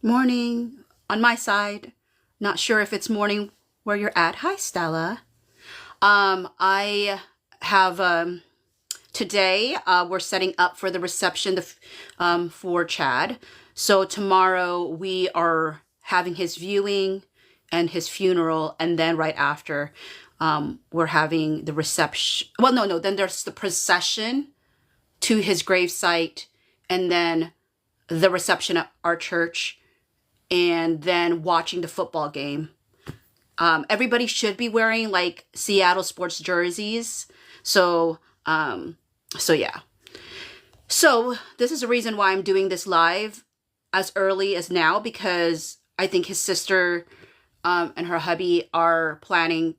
Morning on my side. Not sure if it's morning where you're at. Hi, Stella. I have today we're setting up for the reception for Chad. So tomorrow we are having his viewing and his funeral, and then right after we're having the reception. Well, no, no. Then there's the procession to his gravesite, and then the reception at our church, and then watching the football game. Everybody should be wearing like Seattle sports jerseys. So, so yeah. So this is the reason why I'm doing this live as early as now, because I think his sister and her hubby are planning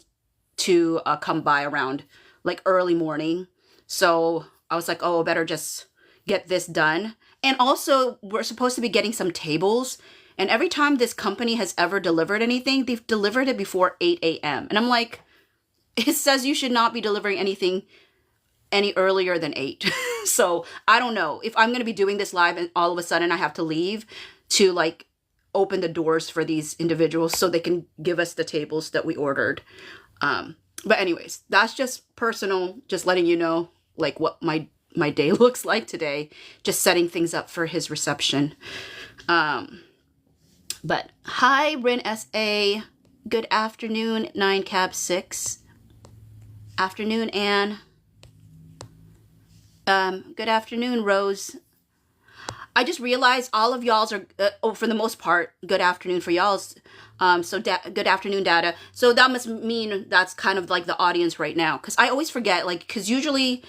to come by around like early morning. So I was like, oh, I better just get this done. And also, we're supposed to be getting some tables. And every time this company has ever delivered anything, they've delivered it before 8 a.m. And I'm like, it says you should not be delivering anything any earlier than 8. So I don't know if I'm going to be doing this live and all of a sudden I have to leave to like open the doors for these individuals so they can give us the tables that we ordered. But anyways, that's just personal, just letting you know like what my day looks like today, just setting things up for his reception. But hi, Rin SA. Good afternoon, 9 Cab 6. Afternoon, Anne. Good afternoon, Rose. I just realized all of y'all's are, for the most part, good afternoon for y'all's. So good afternoon, data. So that must mean that's kind of like the audience right now. Because I always forget, like, because usually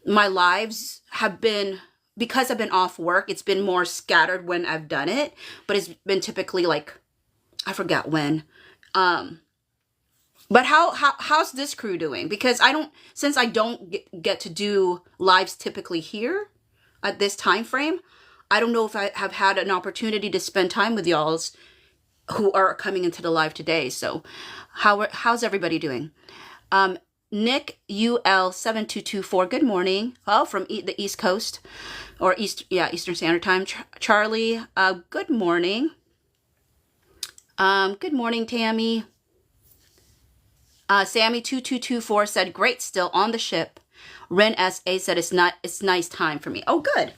my lives have been, because I've been off work, it's been more scattered when I've done it. But it's been typically like, I forgot when. But how's this crew doing? Because since I don't get to do lives typically here at this time frame, I don't know if I have had an opportunity to spend time with y'alls who are coming into the live today. So how's everybody doing? Nick UL7224, good morning. Oh, from the East Coast or Eastern Standard Time. Charlie, good morning. Good morning, Tammy. Sammy2224 said, great, still on the ship. Ren SA said, it's nice time for me. Oh, good.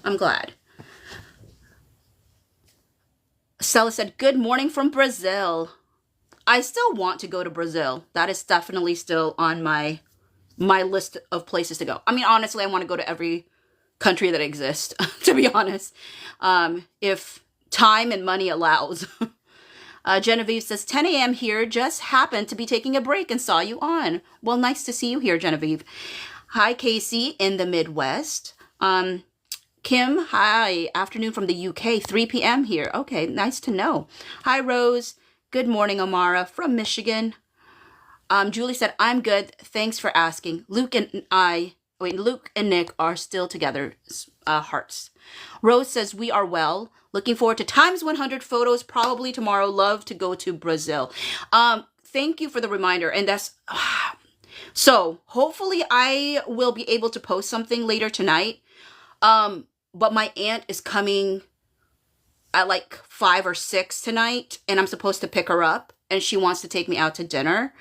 I'm glad. Stella said, good morning from Brazil. I still want to go to Brazil. That is definitely still on my list of places to go. I mean, honestly, I want to go to every country that exists, to be honest. If time and money allows. Genevieve says, 10 a.m. here, just happened to be taking a break and saw you on. Well, nice to see you here, Genevieve. Hi, Casey in the Midwest. Kim, hi, afternoon from the UK, 3 p.m. here. Okay, nice to know. Hi, Rose. Good morning, Amara from Michigan. Julie said, I'm good. Thanks for asking. Luke and Nick are still together. Hearts. Rose says, we are well. Looking forward to times 100 photos probably tomorrow. Love to go to Brazil. Thank you for the reminder. And that's... So hopefully I will be able to post something later tonight. But my aunt is coming at like 5 or 6 tonight, and I'm supposed to pick her up, and she wants to take me out to dinner.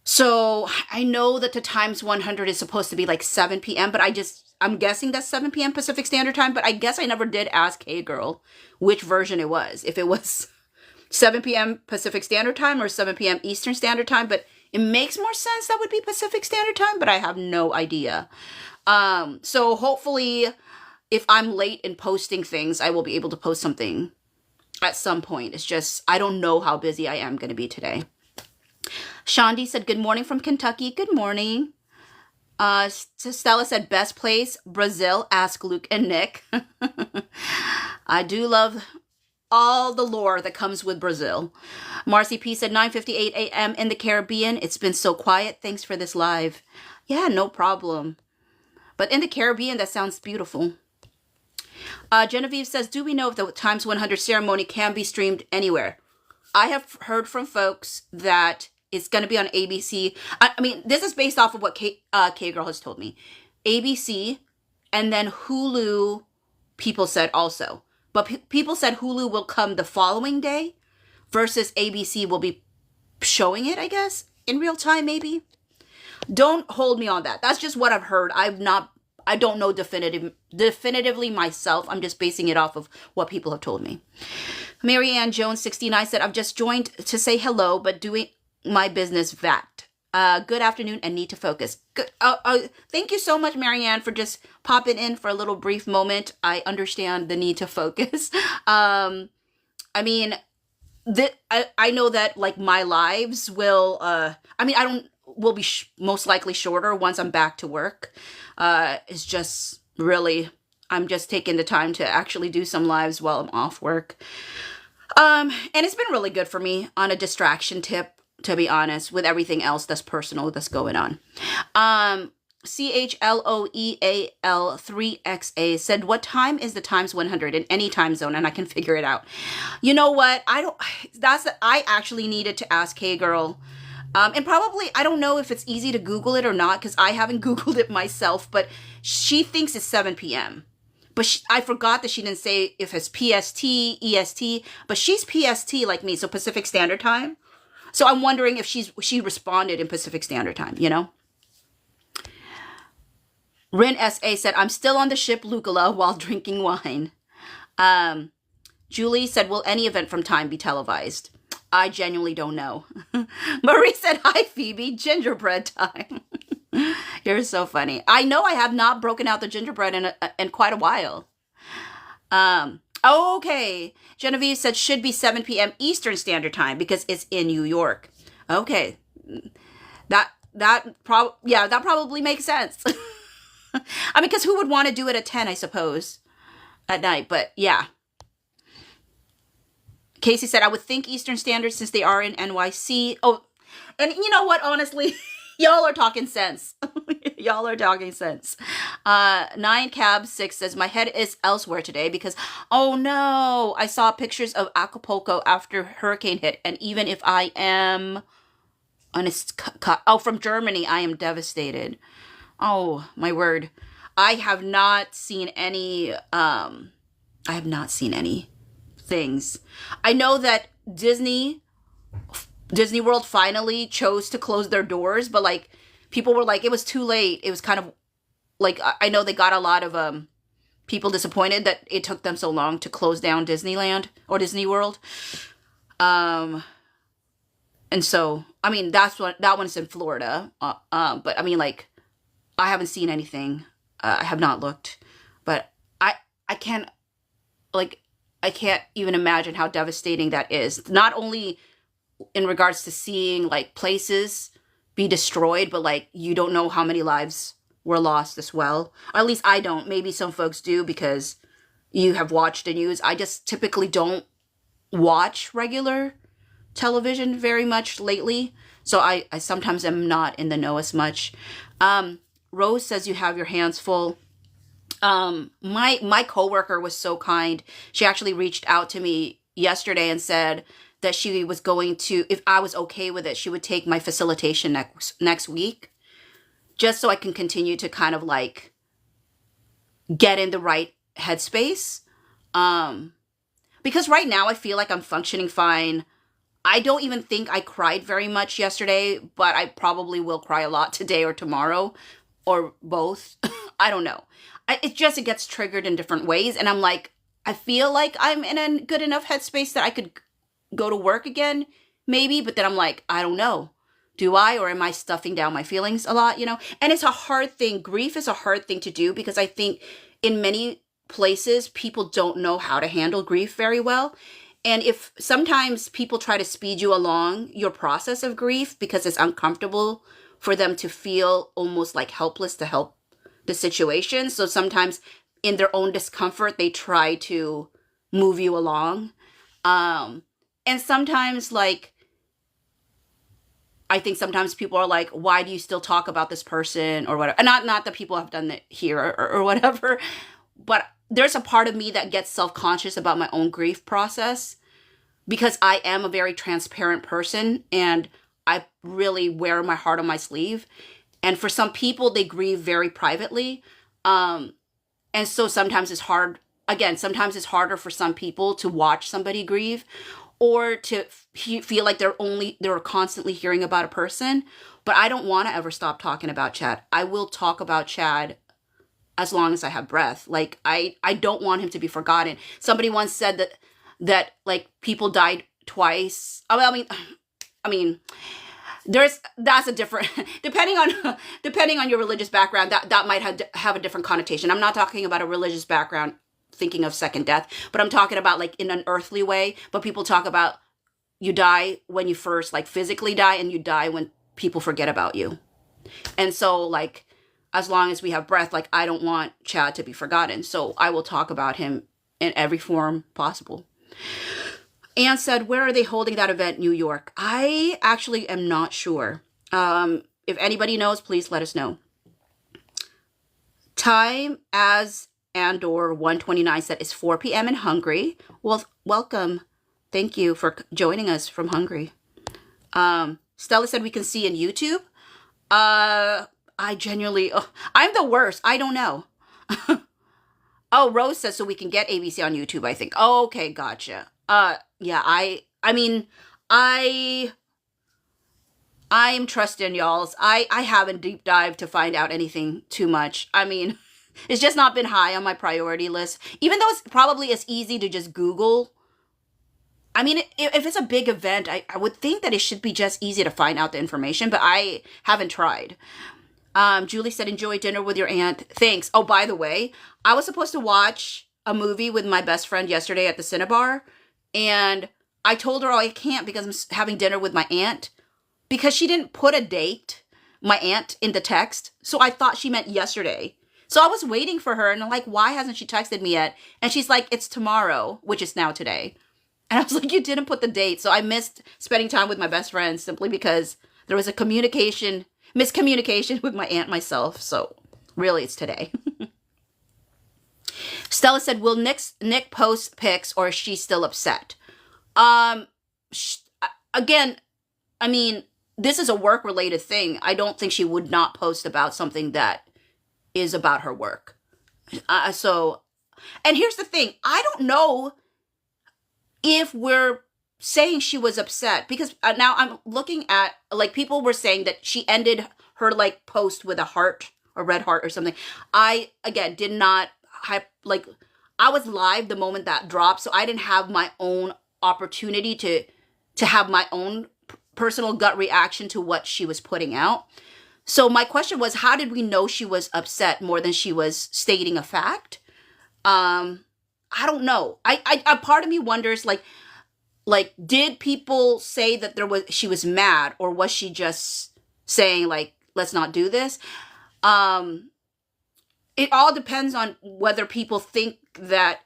So I know that the times 100 is supposed to be like 7 p.m., but I'm guessing that's 7 p.m. Pacific Standard Time, but I guess I never did ask Hey Girl which version it was. If it was 7 p.m. Pacific Standard Time or 7 p.m. Eastern Standard Time, but it makes more sense that would be Pacific Standard Time, but I have no idea. So hopefully if I'm late in posting things, I will be able to post something at some point. It's just, I don't know how busy I am going to be today. Shandi said, good morning from Kentucky. Good morning. Stella said, best place, Brazil. Ask Luke and Nick. I do love all the lore that comes with Brazil. Marcy P said, 9:58 a.m. in the Caribbean. It's been so quiet. Thanks for this live. Yeah, no problem. But in the Caribbean, that sounds beautiful. Genevieve says, do we know if the times 100 ceremony can be streamed anywhere? I have heard from folks that it's going to be on ABC. I mean, this is based off of what K-Girl has told me. ABC, and then Hulu, people said also. but people said Hulu will come the following day versus ABC will be showing it, I guess, in real time, maybe. Don't hold me on that. That's just what I've heard. I don't know definitively myself. I'm just basing it off of what people have told me. Marianne Jones 69 said, I've just joined to say hello, but doing my business VAT. Good afternoon and need to focus. Good. Thank you so much, Marianne, for just popping in for a little brief moment. I understand the need to focus. I mean, I know that like my lives will, will be most likely shorter once I'm back to work. It's just really, I'm just taking the time to actually do some lives while I'm off work. And it's been really good for me on a distraction tip, to be honest, with everything else that's personal that's going on. CHLOEAL3XA said, what time is the times 100 in any time zone? And I can figure it out. You know what? I actually needed to ask Hey Girl. And probably, I don't know if it's easy to Google it or not, because I haven't Googled it myself, but she thinks it's 7 p.m. But I forgot that she didn't say if it's PST, EST, but she's PST like me, so Pacific Standard Time. So I'm wondering if she responded in Pacific Standard Time, you know? Rin S.A. said, I'm still on the ship Lukala while drinking wine. Julie said, will any event from Time be televised? I genuinely don't know. Marie said, hi, Phoebe, gingerbread time. You're so funny. I know I have not broken out the gingerbread in quite a while. Okay. Genevieve said, should be 7 p.m. Eastern Standard Time because it's in New York. Okay. That probably makes sense. I mean, because who would want to do it at 10, I suppose, at night? But yeah. Casey said, I would think Eastern Standard since they are in NYC. Oh, and you know what? Honestly, y'all are talking sense. Y'all are talking sense. 9Cab6 says, my head is elsewhere today because, oh no, I saw pictures of Acapulco after hurricane hit. And even if I am from Germany, I am devastated. Oh, my word. I have not seen any things. I know that Disney World finally chose to close their doors, but like people were like, it was too late. It was kind of like, I know they got a lot of people disappointed that it took them so long to close down Disneyland or Disney World. And so, I mean, that one's in Florida. But I mean, like, I haven't seen anything. I have not looked, but I can't even imagine how devastating that is. Not only in regards to seeing like places be destroyed, but like you don't know how many lives were lost as well. Or at least I don't. Maybe some folks do because you have watched the news. I just typically don't watch regular television very much lately. So I sometimes am not in the know as much. Rose says you have your hands full. My coworker was so kind. She actually reached out to me yesterday and said that she was going to, if I was okay with it, she would take my facilitation next week, just so I can continue to kind of like get in the right headspace. Because right now I feel like I'm functioning fine. I don't even think I cried very much yesterday, but I probably will cry a lot today or tomorrow or both. I don't know. It gets triggered in different ways. And I'm like, I feel like I'm in a good enough headspace that I could go to work again, maybe. But then I'm like, I don't know. Do I, or am I stuffing down my feelings a lot, you know? And it's a hard thing. Grief is a hard thing to do because I think in many places, people don't know how to handle grief very well. And if sometimes people try to speed you along your process of grief because it's uncomfortable for them to feel almost like helpless to help the situation. So sometimes in their own discomfort, they try to move you along. And sometimes like, I think sometimes people are like, why do you still talk about this person or whatever? And not that people have done it here or whatever, but there's a part of me that gets self-conscious about my own grief process because I am a very transparent person and I really wear my heart on my sleeve. And for some people, they grieve very privately. And so sometimes it's hard again, sometimes it's harder for some people to watch somebody grieve or to feel like they're constantly hearing about a person. But I don't want to ever stop talking about Chad. I will talk about Chad as long as I have breath. Like, I don't want him to be forgotten. Somebody once said that like people died twice. I mean, that's a different depending on your religious background, that might have a different connotation. I'm not talking about a religious background thinking of second death, but I'm talking about like in an earthly way. But people talk about you die when you first like physically die, and you die when people forget about you. And so like, as long as we have breath, like I don't want Chad to be forgotten. So I will talk about him in every form possible. Anne said, where are they holding that event? New York. I actually am not sure. If anybody knows, please let us know. Time as Andor 129 said is 4 p.m. in Hungary. Well, welcome. Thank you for joining us from Hungary. Stella said we can see in YouTube. I genuinely, I'm the worst. I don't know. Oh, Rose says so we can get ABC on YouTube, I think. Oh, okay, gotcha. Yeah, I mean, I'm trusting y'all's. I haven't deep dived to find out anything too much. I mean, it's just not been high on my priority list. Even though it's probably as easy to just Google. I mean, if it's a big event, I would think that it should be just easy to find out the information, but I haven't tried. Julie said, enjoy dinner with your aunt. Thanks. Oh, by the way, I was supposed to watch a movie with my best friend yesterday at the Cinnabar. And I told her, oh, I can't because I'm having dinner with my aunt. Because she didn't put a date, my aunt, in the text. So I thought she meant yesterday. So I was waiting for her. And I'm like, why hasn't she texted me yet? And she's like, it's tomorrow, which is now today. And I was like, you didn't put the date. So I missed spending time with my best friend simply because there was a miscommunication with my aunt myself. So really, it's today. Stella said, will Nick post pics or is she still upset? Again, I mean, this is a work-related thing. I don't think she would not post about something that is about her work. And here's the thing. I don't know if we're saying she was upset because now I'm looking at, like, people were saying that she ended her, like, post with a heart, a red heart or something. I, again, did not, I was live the moment that dropped, so I didn't have my own opportunity to have my own personal gut reaction to what she was putting out. So my question was, how did we know she was upset more than she was stating a fact? I don't know. I part of me wonders, like, did people say that she was mad, or was she just saying, like, let's not do this? It all depends on whether people think that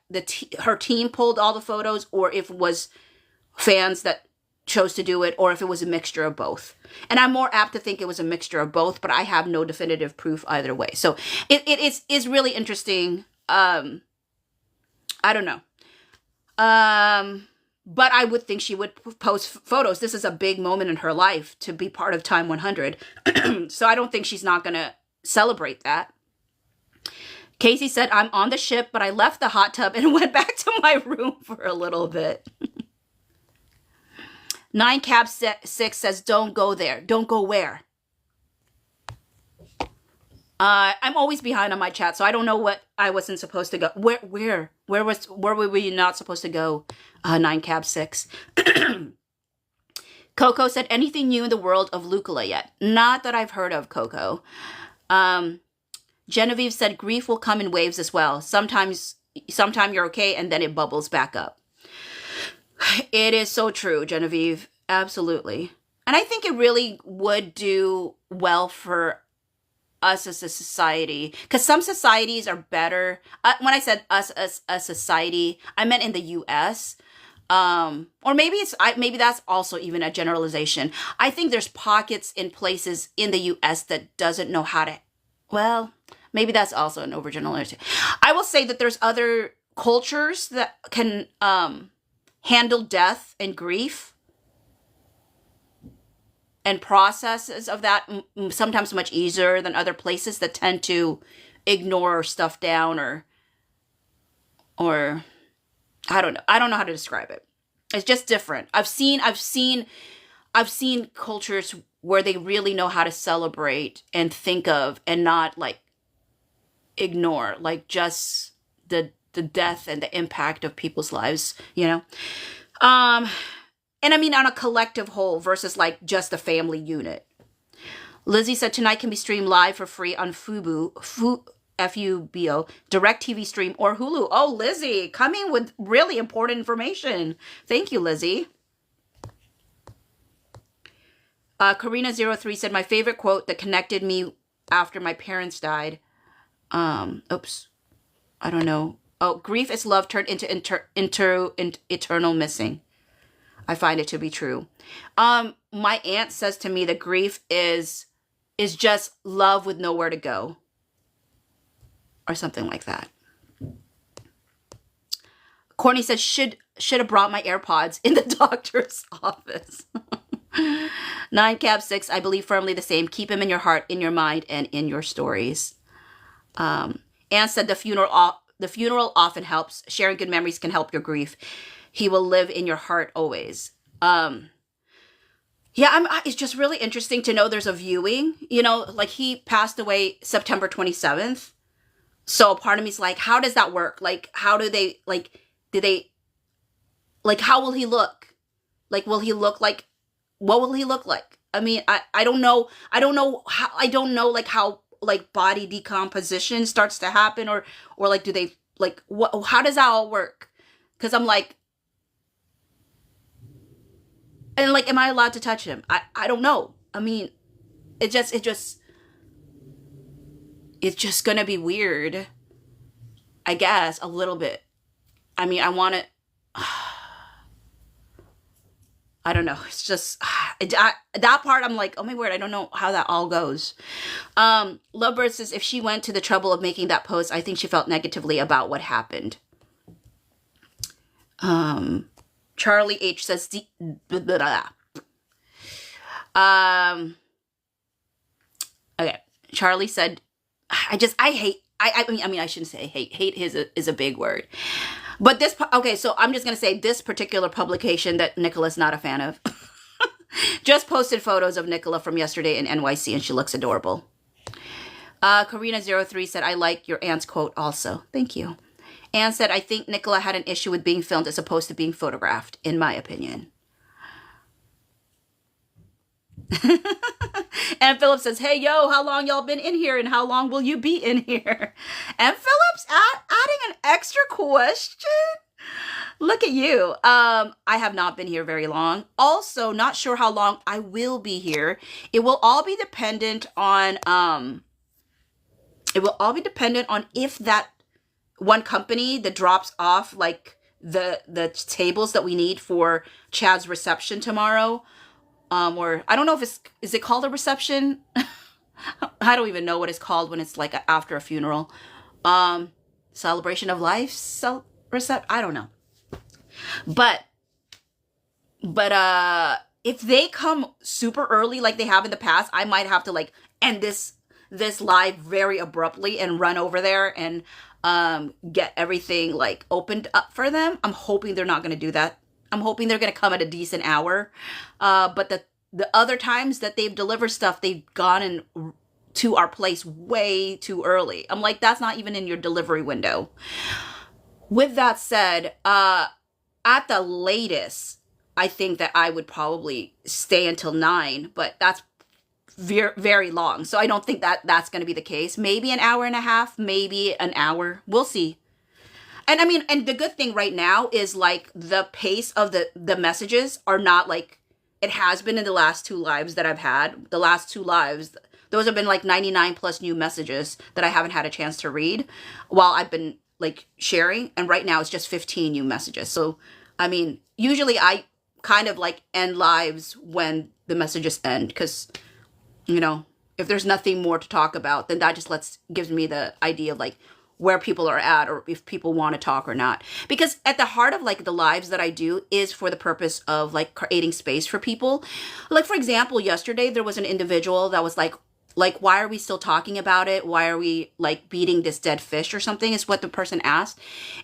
her team pulled all the photos, or if it was fans that chose to do it, or if it was a mixture of both. And I'm more apt to think it was a mixture of both, but I have no definitive proof either way. So it is really interesting. I don't know. But I would think she would post photos. This is a big moment in her life to be part of Time 100. So I don't think she's not going to celebrate that. Casey said, I'm on the ship, but I left the hot tub and went back to my room for a little bit. 9Cab6 says, don't go there. Don't go where? I'm always behind on my chat, so I don't know what I wasn't supposed to go. Where were we not supposed to go? 9Cab6. Coco said, anything new in the world of Lucula yet? Not that I've heard of, Coco. Genevieve said, grief will come in waves as well. Sometime you're okay, and then it bubbles back up. It is so true, Genevieve. Absolutely. And I think it really would do well for us as a society, because some societies are better. When I said us as a society, I meant in the U.S. Or maybe maybe that's also even a generalization. I think there's pockets in places in the U.S. that doesn't know how to. Well, maybe that's also an overgeneralization. I will say that there's other cultures that can handle death and grief and processes of that sometimes much easier than other places that tend to ignore or stuff down or I don't know. I don't know how to describe it. It's just different. I've seen cultures where they really know how to celebrate and think of and not like ignore like just the death and the impact of people's lives, you know? Um and I mean on a collective whole versus like just a family unit. Lizzie said tonight can be streamed live for free on Fubo, direct TV stream or Hulu. Oh, Lizzie, coming with really important information. Thank you, Lizzie. Karina03 said, my favorite quote that connected me after my parents died. Oops. I don't know. Oh, grief is love turned into eternal missing. I find it to be true. My aunt says to me that grief is just love with nowhere to go. Or something like that. Courtney says, should have brought my AirPods in the doctor's office. 9Cap6, I believe firmly the same. Keep him in your heart, in your mind, and in your stories. Anne said the funeral often helps. Sharing good memories can help your grief. He will live in your heart always. It's just really interesting to know there's a viewing. You know, like he passed away September 27th. So part of me is like, how does that work? Like, how do they, like, how will he look? Like, will he look like, what will he look like? I mean, I don't know. I don't know like how like body decomposition starts to happen or like, do they like, what, how does that all work? Cause I'm like, and like, am I allowed to touch him? I don't know. I mean, it's just gonna be weird. I guess a little bit. I mean, I want to, I don't know. It's just that part. I'm like, oh my word, I don't know how that all goes. Lovebird says if she went to the trouble of making that post, I think she felt negatively about what happened. Charlie H says, okay. Charlie said, I hate. I mean, I shouldn't say hate. Hate is a big word. But this, okay, so I'm just going to say this particular publication that Nicola's not a fan of just posted photos of Nicola from yesterday in NYC, and she looks adorable. Karina03 said, I like your aunt's quote also. Thank you. Anne said, I think Nicola had an issue with being filmed as opposed to being photographed, in my opinion. And Philip says, hey, yo, how long y'all been in here and how long will you be in here? And Philip's adding an extra question. Look at you. I have not been here very long. Also, not sure how long I will be here. It will all be dependent on if that one company that drops off like the tables that we need for Chad's reception tomorrow. Or I don't know if is it called a reception? I don't even know what it's called when it's like after a funeral. Celebration of life, I don't know. But if they come super early like they have in the past, I might have to like end this live very abruptly and run over there and get everything like opened up for them. I'm hoping they're not going to do that. I'm hoping they're going to come at a decent hour. But the other times that they've delivered stuff, they've gone to our place way too early. I'm like, that's not even in your delivery window. With that said, at the latest, I think that I would probably stay until 9, but that's very, very long. So I don't think that that's going to be the case. Maybe an hour and a half, maybe an hour. We'll see. And I mean, and the good thing right now is like the pace of the messages are not like it has been in the last 2 lives that I've had. The last 2 lives, those have been like 99 plus new messages that I haven't had a chance to read while I've been like sharing. And right now it's just 15 new messages. So, I mean, usually I kind of like end lives when the messages end because, you know, if there's nothing more to talk about, then that just gives me the idea of like, where people are at or if people want to talk or not. Because at the heart of like the lives that I do is for the purpose of like creating space for people. Like for example, yesterday there was an individual that was like, why are we still talking about it? Why are we like beating this dead fish or something is what the person asked.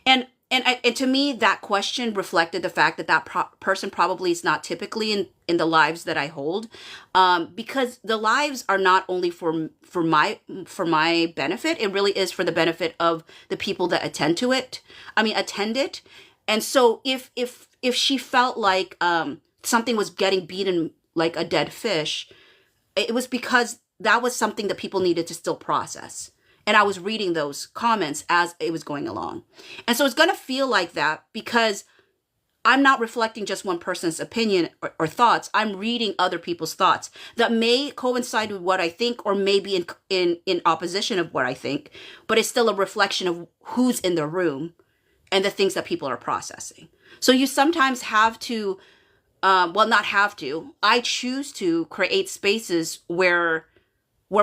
And And to me, that question reflected the fact that person probably is not typically in the lives that I hold, because the lives are not only for my benefit. It really is for the benefit of the people that attend it. And so if she felt like something was getting beaten like a dead fish, it was because that was something that people needed to still process. And I was reading those comments as it was going along. And so it's going to feel like that because I'm not reflecting just one person's opinion or thoughts. I'm reading other people's thoughts that may coincide with what I think or may be in opposition of what I think, but it's still a reflection of who's in the room and the things that people are processing. So you sometimes have to, not have to, I choose to create spaces where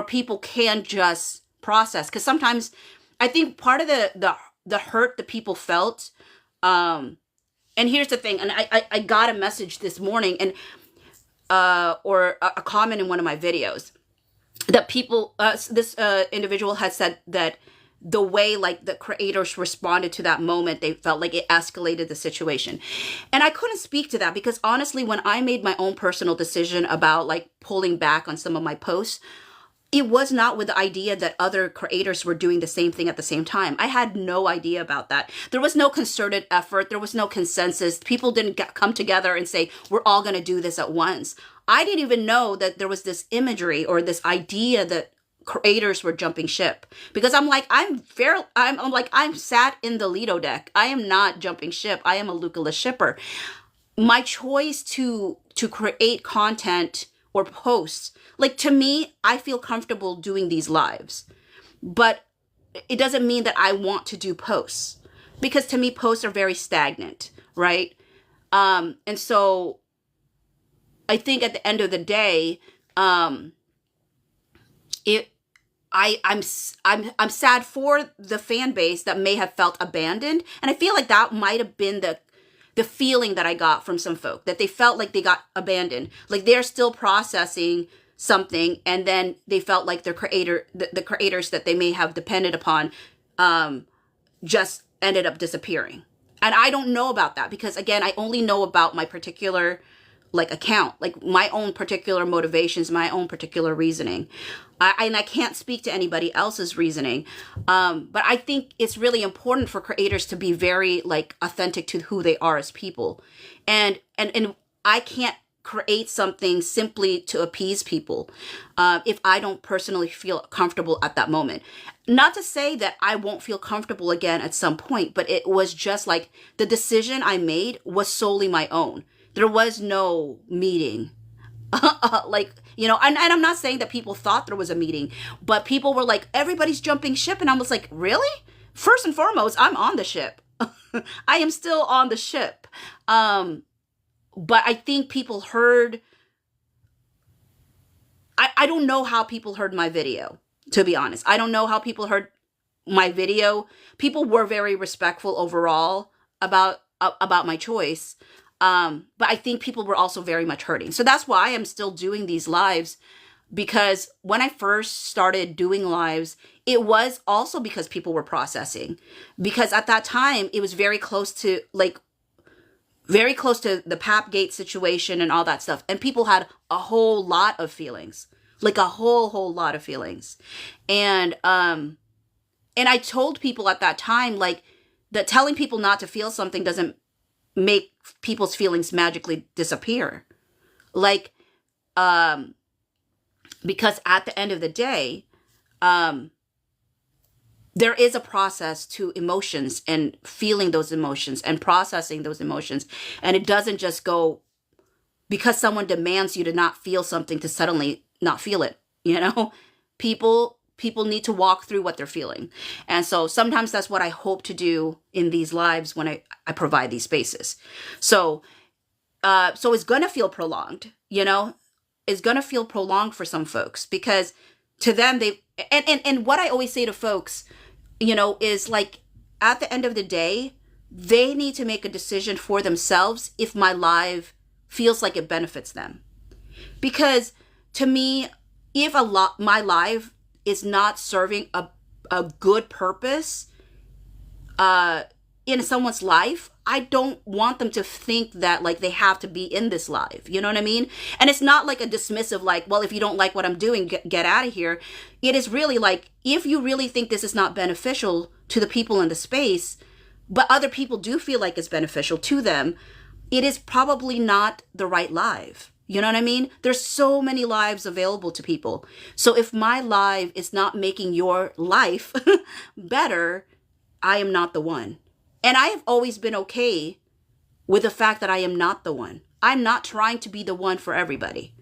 people can just process. Because sometimes I think part of the hurt that people felt, and here's the thing, and I got a message this morning and or a comment in one of my videos that people, this individual had said that the way like the creators responded to that moment, they felt like it escalated the situation. And I couldn't speak to that because honestly, when I made my own personal decision about like pulling back on some of my posts, it was not with the idea that other creators were doing the same thing at the same time. I had no idea about that. There was no concerted effort. There was no consensus. People didn't come together and say, we're all going to do this at once. I didn't even know that there was this imagery or this idea that creators were jumping ship, because I'm sat in the Lido deck. I am not jumping ship. I am a Luca shipper. My choice to create content or posts, like to me, I feel comfortable doing these lives, but it doesn't mean that I want to do posts, because to me, posts are very stagnant, right? And so I think at the end of the day, I'm sad for the fan base that may have felt abandoned, and I feel like that might have been the feeling that I got from some folk, that they felt like they got abandoned, like they're still processing something, and then they felt like the creators that they may have depended upon just ended up disappearing. And I don't know about that, because again, I only know about my particular like account, like my own particular motivations, my own particular reasoning. And I can't speak to anybody else's reasoning. But I think it's really important for creators to be very like authentic to who they are as people. And I can't create something simply to appease people if I don't personally feel comfortable at that moment. Not to say that I won't feel comfortable again at some point, but it was just like the decision I made was solely my own. There was no meeting. Like, you know, and I'm not saying that people thought there was a meeting, but people were like, everybody's jumping ship. And I was like, really? First and foremost, I'm on the ship. I am still on the ship. But I think people heard, I don't know how people heard my video, to be honest. I don't know how people heard my video. People were very respectful overall about my choice. But I think people were also very much hurting. So that's why I'm still doing these lives, because when I first started doing lives, it was also because people were processing, because at that time it was very close to the Papgate situation and all that stuff. And people had a whole lot of feelings, like a whole lot of feelings. And I told people at that time, like, that telling people not to feel something doesn't make people's feelings magically disappear. Like, because at the end of the day, there is a process to emotions and feeling those emotions and processing those emotions. And it doesn't just go because someone demands you to not feel something to suddenly not feel it. You know, people need to walk through what they're feeling. And so sometimes that's what I hope to do in these lives when I provide these spaces. So it's going to feel prolonged, you know, it's going to feel prolonged for some folks, because to them, and what I always say to folks, you know, is like, at the end of the day, they need to make a decision for themselves if my live feels like it benefits them. Because to me, if my live is not serving a good purpose, in someone's life, I don't want them to think that like they have to be in this live. You know what I mean? And it's not like a dismissive, like, well, if you don't like what I'm doing, get out of here. It is really like, if you really think this is not beneficial to the people in the space, but other people do feel like it's beneficial to them, it is probably not the right live. You know what I mean? There's so many lives available to people. So if my live is not making your life better, I am not the one. And I have always been okay with the fact that I am not the one. I'm not trying to be the one for everybody.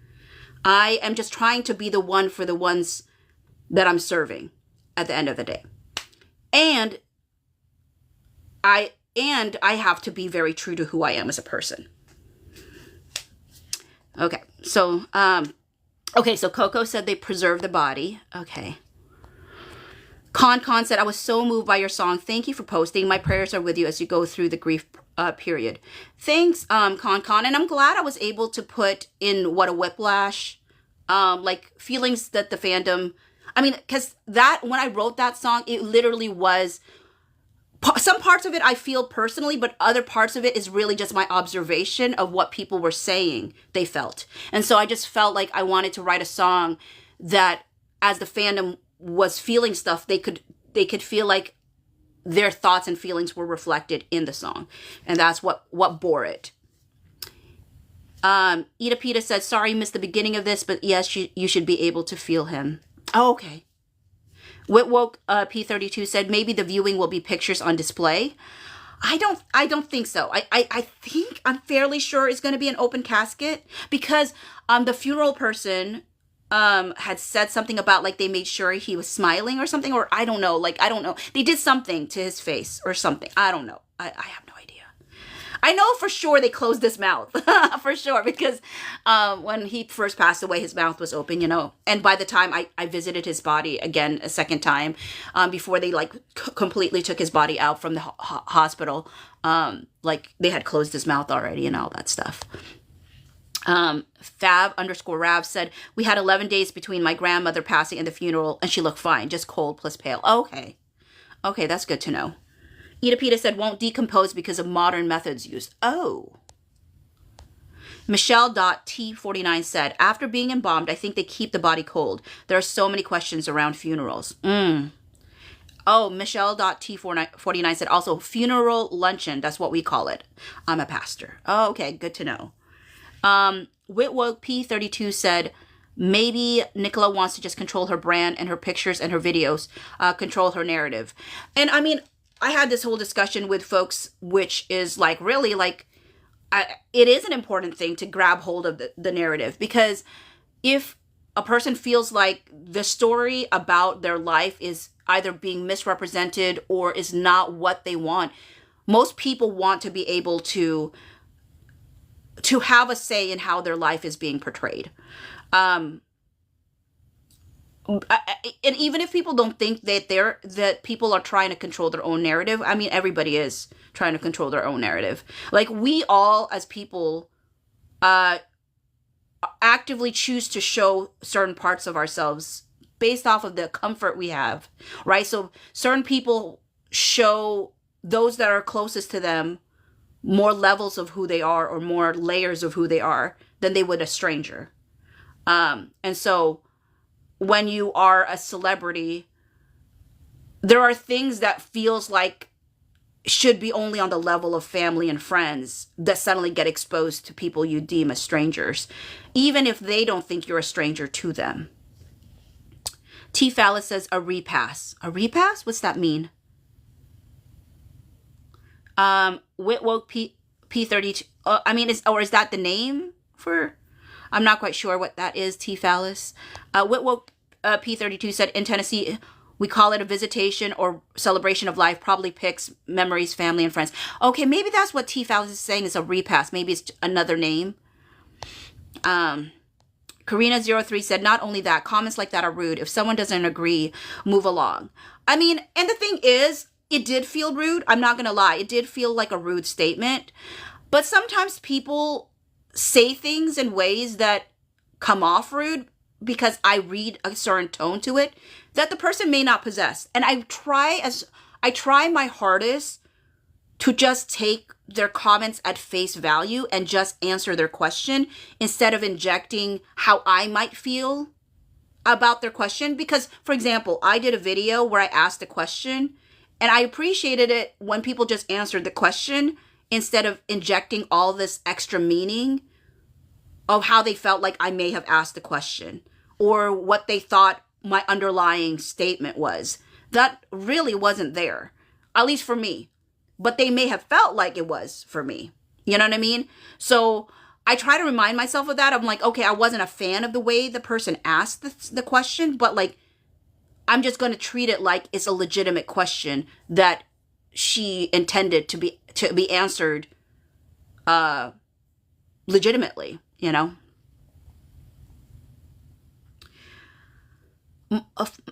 I am just trying to be the one for the ones that I'm serving at the end of the day. And I have to be very true to who I am as a person. Okay, so so Coco said they preserve the body. Okay. Con said, I was so moved by your song. Thank you for posting. My prayers are with you as you go through the grief period. Thanks, Con. And I'm glad I was able to put in what a whiplash, like feelings that the fandom, I mean, because that, when I wrote that song, it literally was, some parts of it I feel personally, but other parts of it is really just my observation of what people were saying they felt. And so I just felt like I wanted to write a song that, as the fandom was feeling stuff, they could feel like their thoughts and feelings were reflected in the song. And that's what bore it. Ida Pita said, sorry, missed the beginning of this, but yes, you should be able to feel him. Oh, okay. Whitwoke P32 said, maybe the viewing will be pictures on display. I don't think so. I think, I'm fairly sure it's going to be an open casket, because the funeral person had said something about like they made sure he was smiling or something, or I don't know. They did something to his face or something. I don't know. I have no idea. I know for sure they closed his mouth for sure, because when he first passed away, his mouth was open, you know, and by the time I visited his body again a second time, before they like completely took his body out from the hospital, like they had closed his mouth already and all that stuff. Fab_Rav said, we had 11 days between my grandmother passing and the funeral, and she looked fine, just cold plus pale. Okay, that's good to know. Ida Pita said, won't decompose because of modern methods used. Oh. Michelle.T49 said, after being embalmed, I think they keep the body cold. There are so many questions around funerals. Oh, Michelle.T49 said, also funeral luncheon. That's what we call it. I'm a pastor. Oh, okay, good to know. Whitwoke P32 said, maybe Nicola wants to just control her brand and her pictures and her videos, control her narrative. And I mean, I had this whole discussion with folks, which is like, really, like, it is an important thing to grab hold of the narrative, because if a person feels like the story about their life is either being misrepresented or is not what they want, most people want to be able to have a say in how their life is being portrayed. And even if people don't think that people are trying to control their own narrative, I mean, everybody is trying to control their own narrative. Like, we all as people actively choose to show certain parts of ourselves based off of the comfort we have, right? So certain people show those that are closest to them more levels of who they are, or more layers of who they are, than they would a stranger. And so when you are a celebrity, there are things that feels like should be only on the level of family and friends that suddenly get exposed to people you deem as strangers, even if they don't think you're a stranger to them. T. Fallis says, a repass. A repass? What's that mean? Whitwoke P32. I mean, is that the name for? I'm not quite sure what that is. T. Fallis. Whitwoke P32 said, in Tennessee, we call it a visitation or celebration of life. Probably pics, memories, family, and friends. Okay, maybe that's what T. Fallis is saying, is a repass. Maybe it's another name. Karina03 said, not only that, comments like that are rude. If someone doesn't agree, move along. I mean, and the thing is, it did feel rude. I'm not going to lie. It did feel like a rude statement. But sometimes people say things in ways that come off rude because I read a certain tone to it that the person may not possess. And I try my hardest to just take their comments at face value and just answer their question instead of injecting how I might feel about their question. Because, for example, I did a video where I asked a question and I appreciated it when people just answered the question instead of injecting all this extra meaning of how they felt like I may have asked the question or what they thought my underlying statement was. That really wasn't there, at least for me. But they may have felt like it was for me. You know what I mean? So I try to remind myself of that. I'm like, okay, I wasn't a fan of the way the person asked the question, but like, I'm just going to treat it like it's a legitimate question that she intended to be answered legitimately, you know?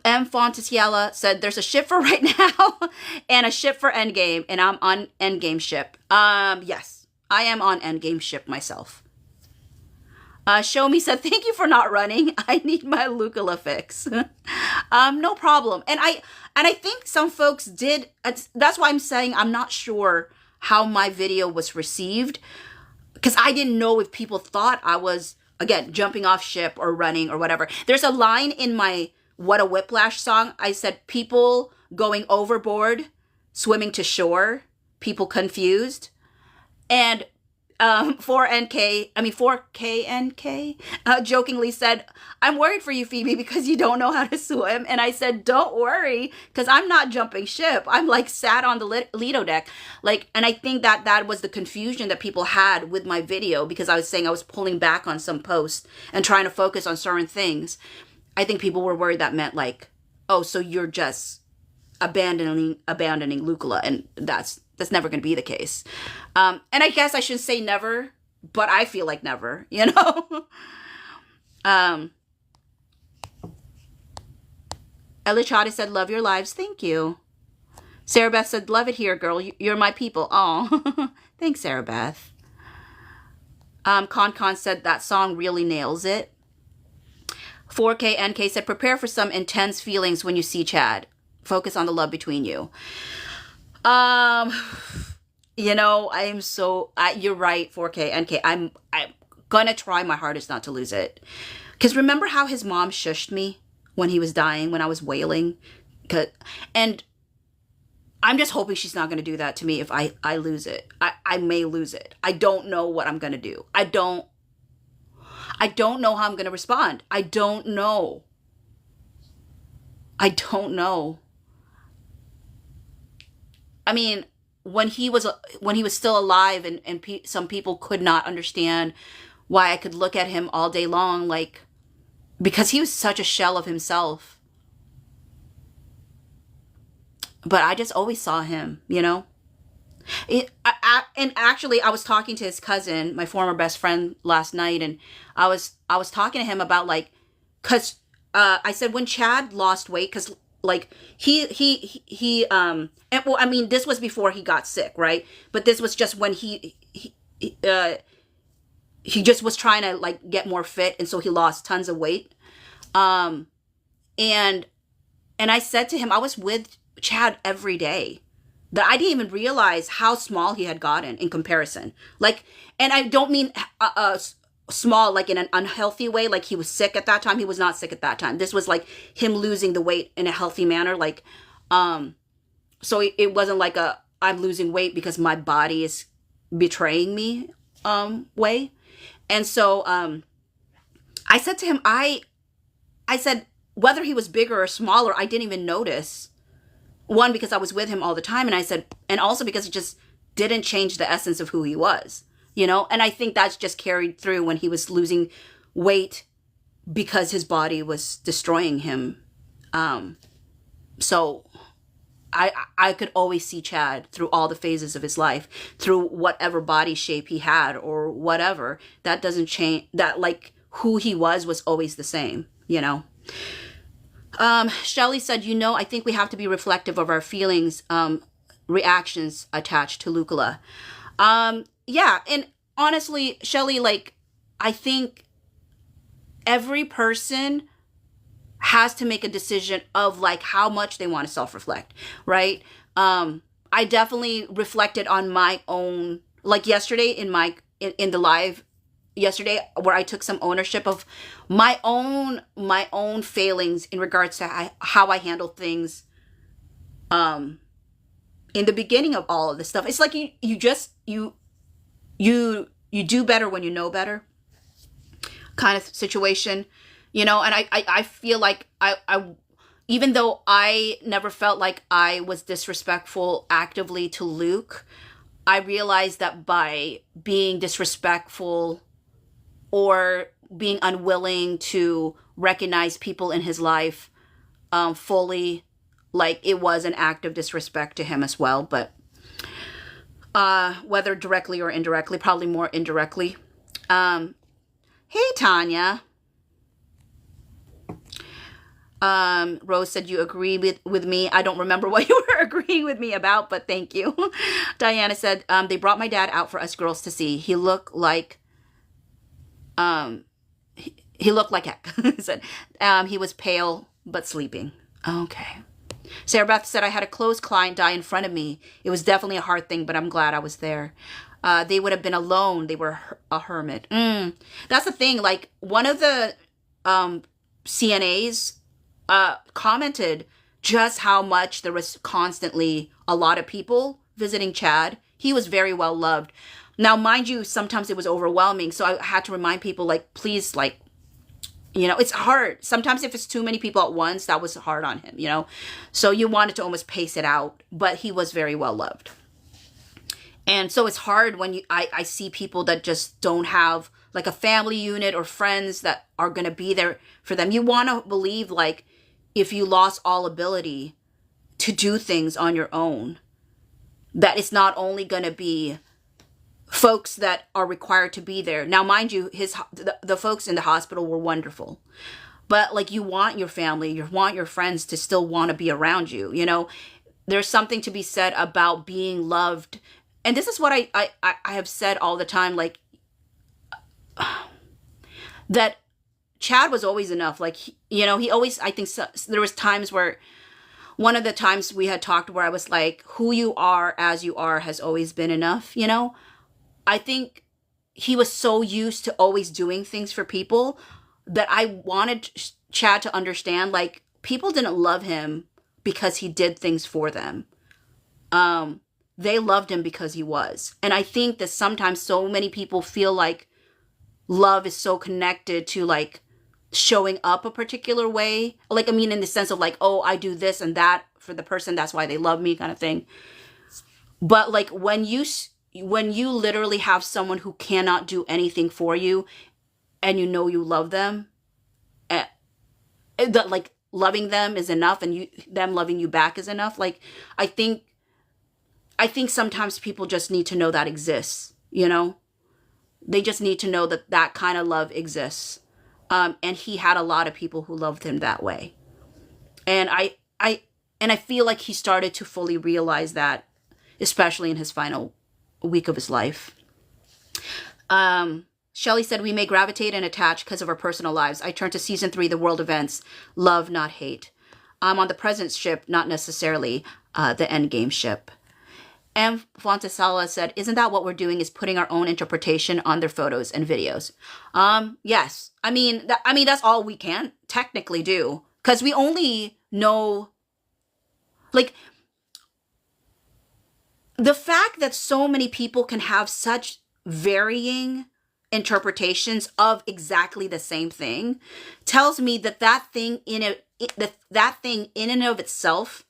M. Fontisiela said there's a ship for right now and a ship for Endgame, and I'm on Endgame ship. Yes, I am on Endgame ship myself. Show Me said, thank you for not running. I need my Lucula fix. No problem. And I think some folks did. That's why I'm saying I'm not sure how my video was received, because I didn't know if people thought I was, again, jumping off ship or running or whatever. There's a line in my What a Whiplash song. I said, people going overboard, swimming to shore, people confused. And 4KNK jokingly said, I'm worried for you, Phoebe, because you don't know how to swim. And I said, don't worry, because I'm not jumping ship. I'm like sat on the Lido deck. Like, and I think that was the confusion that people had with my video, because I was saying I was pulling back on some posts and trying to focus on certain things. I think people were worried that meant like, oh, so you're just abandoning Lucula, and that's never going to be the case. And I guess I should say never, but I feel like never, you know? Elichati said, love your lives. Thank you. Sarah Beth said, love it here, girl. You're my people. Oh, thanks, Sarah Beth. Con said, that song really nails it. 4KNK said, prepare for some intense feelings when you see Chad. Focus on the love between you. You know, you're right, 4KNK. I'm gonna try my hardest not to lose it. Because remember how his mom shushed me when he was dying, when I was wailing? And I'm just hoping she's not gonna do that to me if I lose it. I may lose it. I don't know what I'm gonna do. I don't know how I'm gonna respond. I don't know. I mean, when he was still alive, and some people could not understand why I could look at him all day long, like, because he was such a shell of himself. But I just always saw him, you know? And actually, I was talking to his cousin, my former best friend, last night, and I was talking to him about, like, because I said when Chad lost weight, because like and well, I mean, this was before he got sick, right? But this was just when he just was trying to like get more fit, and so he lost tons of weight. And I said to him, I was with Chad every day, that I didn't even realize how small he had gotten in comparison. Like, and I don't mean small like in an unhealthy way, like he was sick at that time. He was not sick at that time. This was like him losing the weight in a healthy manner, like so it wasn't like I'm losing weight because my body is betraying me way. And so I said to him, I said whether he was bigger or smaller, I didn't even notice. One, because I was with him all the time, and I said, and also because it just didn't change the essence of who he was. You know, and I think that's just carried through when he was losing weight because his body was destroying him. So I could always see Chad through all the phases of his life, through whatever body shape he had or whatever. That doesn't change. That, like, who he was always the same, you know. Shelly said, you know, I think we have to be reflective of our feelings, reactions attached to Lucula. Yeah, and honestly, Shelly, like, I think every person has to make a decision of, like, how much they want to self-reflect, right? I I definitely reflected on my own, like yesterday in the live yesterday, where I took some ownership of my own failings in regards to how I handle things um in the beginning of all of this stuff. It's like you do better when you know better, kind of situation, and I feel like I even though I never felt like I was disrespectful actively to Luke, I realized that by being disrespectful or being unwilling to recognize people in his life fully, like it was an act of disrespect to him as well. But whether directly or indirectly, probably more indirectly. Hey, Tanya. Rose said you agree with me. I don't remember what you were agreeing with me about, but thank you. Diana said, they brought my dad out for us girls to see. He looked like, he looked like heck. Said, he was pale, but sleeping. Okay. Sarah Beth said, I had a close client die in front of me. It was definitely a hard thing, but I'm glad I was there. They would have been alone. They were a hermit. That's the thing. Like, one of the CNAs commented just how much there was constantly a lot of people visiting Chad. He was very well loved. Now, mind you, sometimes it was overwhelming. So I had to remind people, like, please, like, it's hard. Sometimes if it's too many people at once, that was hard on him, So you wanted to almost pace it out, but he was very well loved. And so it's hard when I see people that just don't have like a family unit or friends that are going to be there for them. You want to believe, like, if you lost all ability to do things on your own, that it's not only going to be folks that are required to be there. Now, mind you, the folks in the hospital were wonderful, but like, you want your family, you want your friends to still want to be around you. There's something to be said about being loved. And this is what I have said all the time, like, that Chad was always enough. Like, he always, I think so, there was times where, one of the times we had talked where I was like, who you are as you are has always been enough, I think he was so used to always doing things for people that I wanted Chad to understand, like, people didn't love him because he did things for them. They loved him because he was. And I think that sometimes so many people feel like love is so connected to, like, showing up a particular way. Like, I mean, in the sense of like, oh, I do this and that for the person, that's why they love me, kind of thing. But like, when you literally have someone who cannot do anything for you and you love them, that like loving them is enough, and them loving you back is enough. Like, I think sometimes people just need to know that exists, They just need to know that kind of love exists. And he had a lot of people who loved him that way. And I feel like he started to fully realize that, especially in his final week of his life. Shelley said, we may gravitate and attach because of our personal lives. I turn to season 3, the world events. Love, not hate. I'm on the present ship, not necessarily the endgame ship. And Fontesala said, isn't that what we're doing, is putting our own interpretation on their photos and videos? Yes. I mean, that's all we can technically do, because we only know, like, the fact that so many people can have such varying interpretations of exactly the same thing tells me that thing in and of itself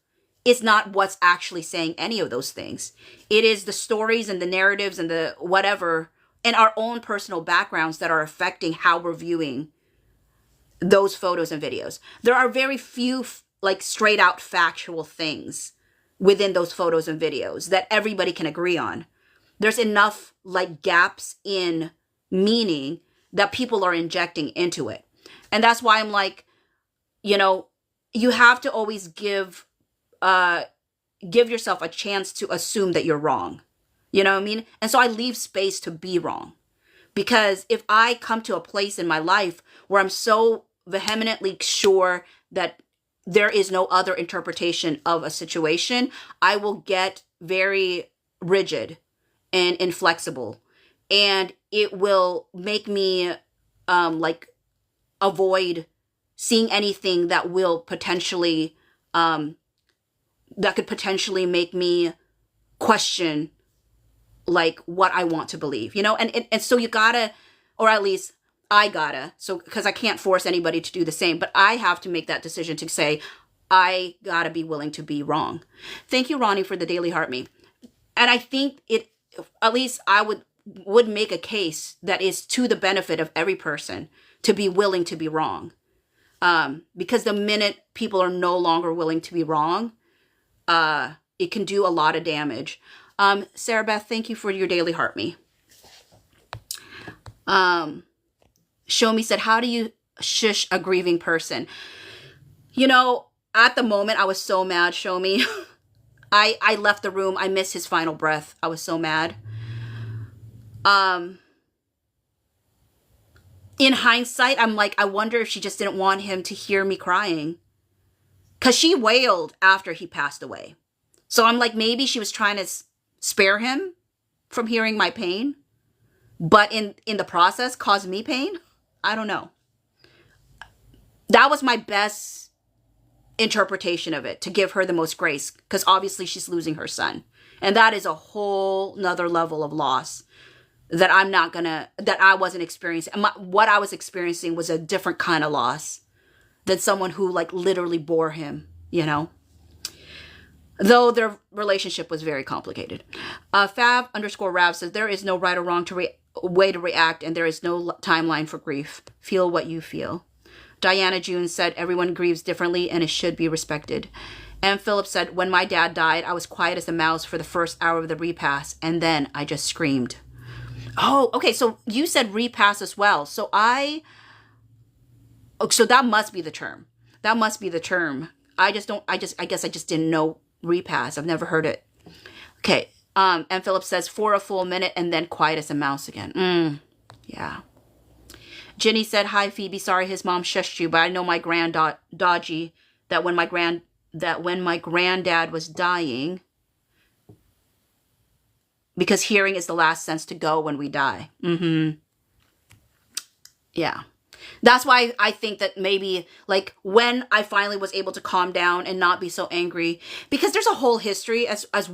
is not what's actually saying any of those things. It is the stories and the narratives and the whatever and our own personal backgrounds that are affecting how we're viewing those photos and videos. There are very few like straight out factual things within those photos and videos that everybody can agree on. There's enough like gaps in meaning that people are injecting into it. And that's why I'm like, you have to always give yourself a chance to assume that you're wrong. You know what I mean? And so I leave space to be wrong. Because if I come to a place in my life where I'm so vehemently sure that there is no other interpretation of a situation, I will get very rigid and inflexible, and it will make me like avoid seeing anything that will potentially that could potentially make me question like what I want to believe, you know? And so you gotta, or at least I gotta, so because I can't force anybody to do the same, but I have to make that decision to say, I gotta be willing to be wrong. Thank you, Ronnie, for the Daily Heart Me. And I think it, at least I would make a case that is to the benefit of every person to be willing to be wrong. Because the minute people are no longer willing to be wrong, it can do a lot of damage. Sarah Beth, thank you for your Daily Heart Me. Show Me said, how do you shush a grieving person? You know, at the moment, I was so mad, Show Me. I left the room. I missed his final breath. I was so mad. In hindsight, I'm like, I wonder if she just didn't want him to hear me crying. Because she wailed after he passed away. So I'm like, maybe she was trying to spare him from hearing my pain. But in the process, caused me pain? I don't know. That was my best interpretation of it, to give her the most grace, because obviously she's losing her son, and that is a whole nother level of loss that I wasn't experiencing. What I was experiencing was a different kind of loss than someone who like literally bore him, you know, though their relationship was very complicated. Fab_Rav says, there is no right or wrong way to react, and there is no timeline for grief. Feel what you feel. Diana June said, everyone grieves differently and it should be respected. And Philip said, when my dad died, I was quiet as a mouse for the first hour of the repast, and then I just screamed. Oh, okay, so you said repast as well. So that must be the term. That must be the term. I guess I just didn't know repast. I've never heard it. Okay, and Philip says, for a full minute and then quiet as a mouse again. Yeah. Ginny said, hi, Phoebe. Sorry his mom shushed you, but I know my dodgy that when my granddad was dying, because hearing is the last sense to go when we die. Yeah. That's why I think that maybe like when I finally was able to calm down and not be so angry, because there's a whole history as to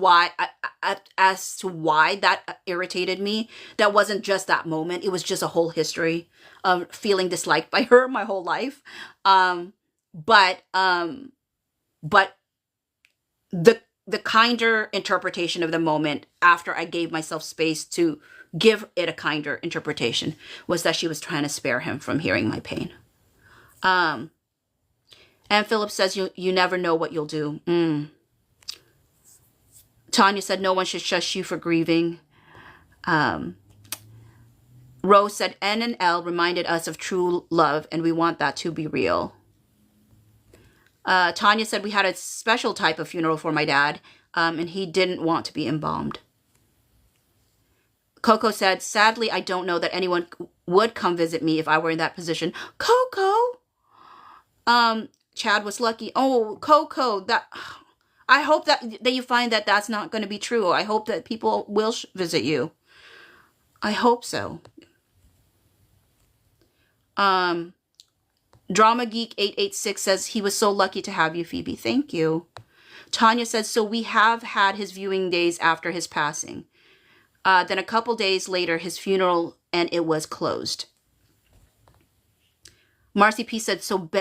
why that irritated me. That wasn't just that moment. It was just a whole history of feeling disliked by her my whole life. But the kinder interpretation of the moment, after I gave myself space to give it a kinder interpretation, was that she was trying to spare him from hearing my pain. And Philip says, you never know what you'll do. Tanya said, no one should shush you for grieving. Rose said, N and L reminded us of true love, and we want that to be real. Tanya said, we had a special type of funeral for my dad, and he didn't want to be embalmed. Coco said, sadly, I don't know that anyone would come visit me if I were in that position. Coco! Chad was lucky. Oh, Coco, I hope that you find that that's not going to be true. I hope that people will visit you. I hope so. Drama Geek 886 says, he was so lucky to have you, Phoebe. Thank you. Tanya says, so we have had his viewing days after his passing. Then a couple days later, his funeral, and it was closed. Marcy P said, so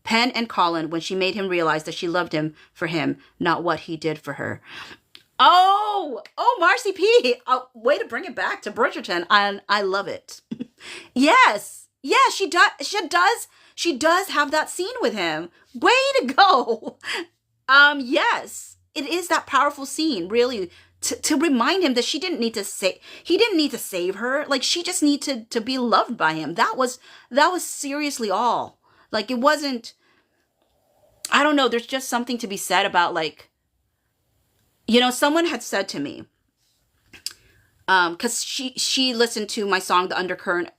Penn and Colin, when she made him realize that she loved him for him, not what he did for her. Oh, Marcy P. Way to bring it back to Bridgerton. I love it. Yes, she does. She does have that scene with him. Way to go. Yes, it is that powerful scene, really, to remind him that he didn't need to save her. Like, she just needed to be loved by him. That was seriously all. Like, it wasn't, I don't know, there's just something to be said about, like, you know, someone had said to me, because she listened to my song, The Undercurrent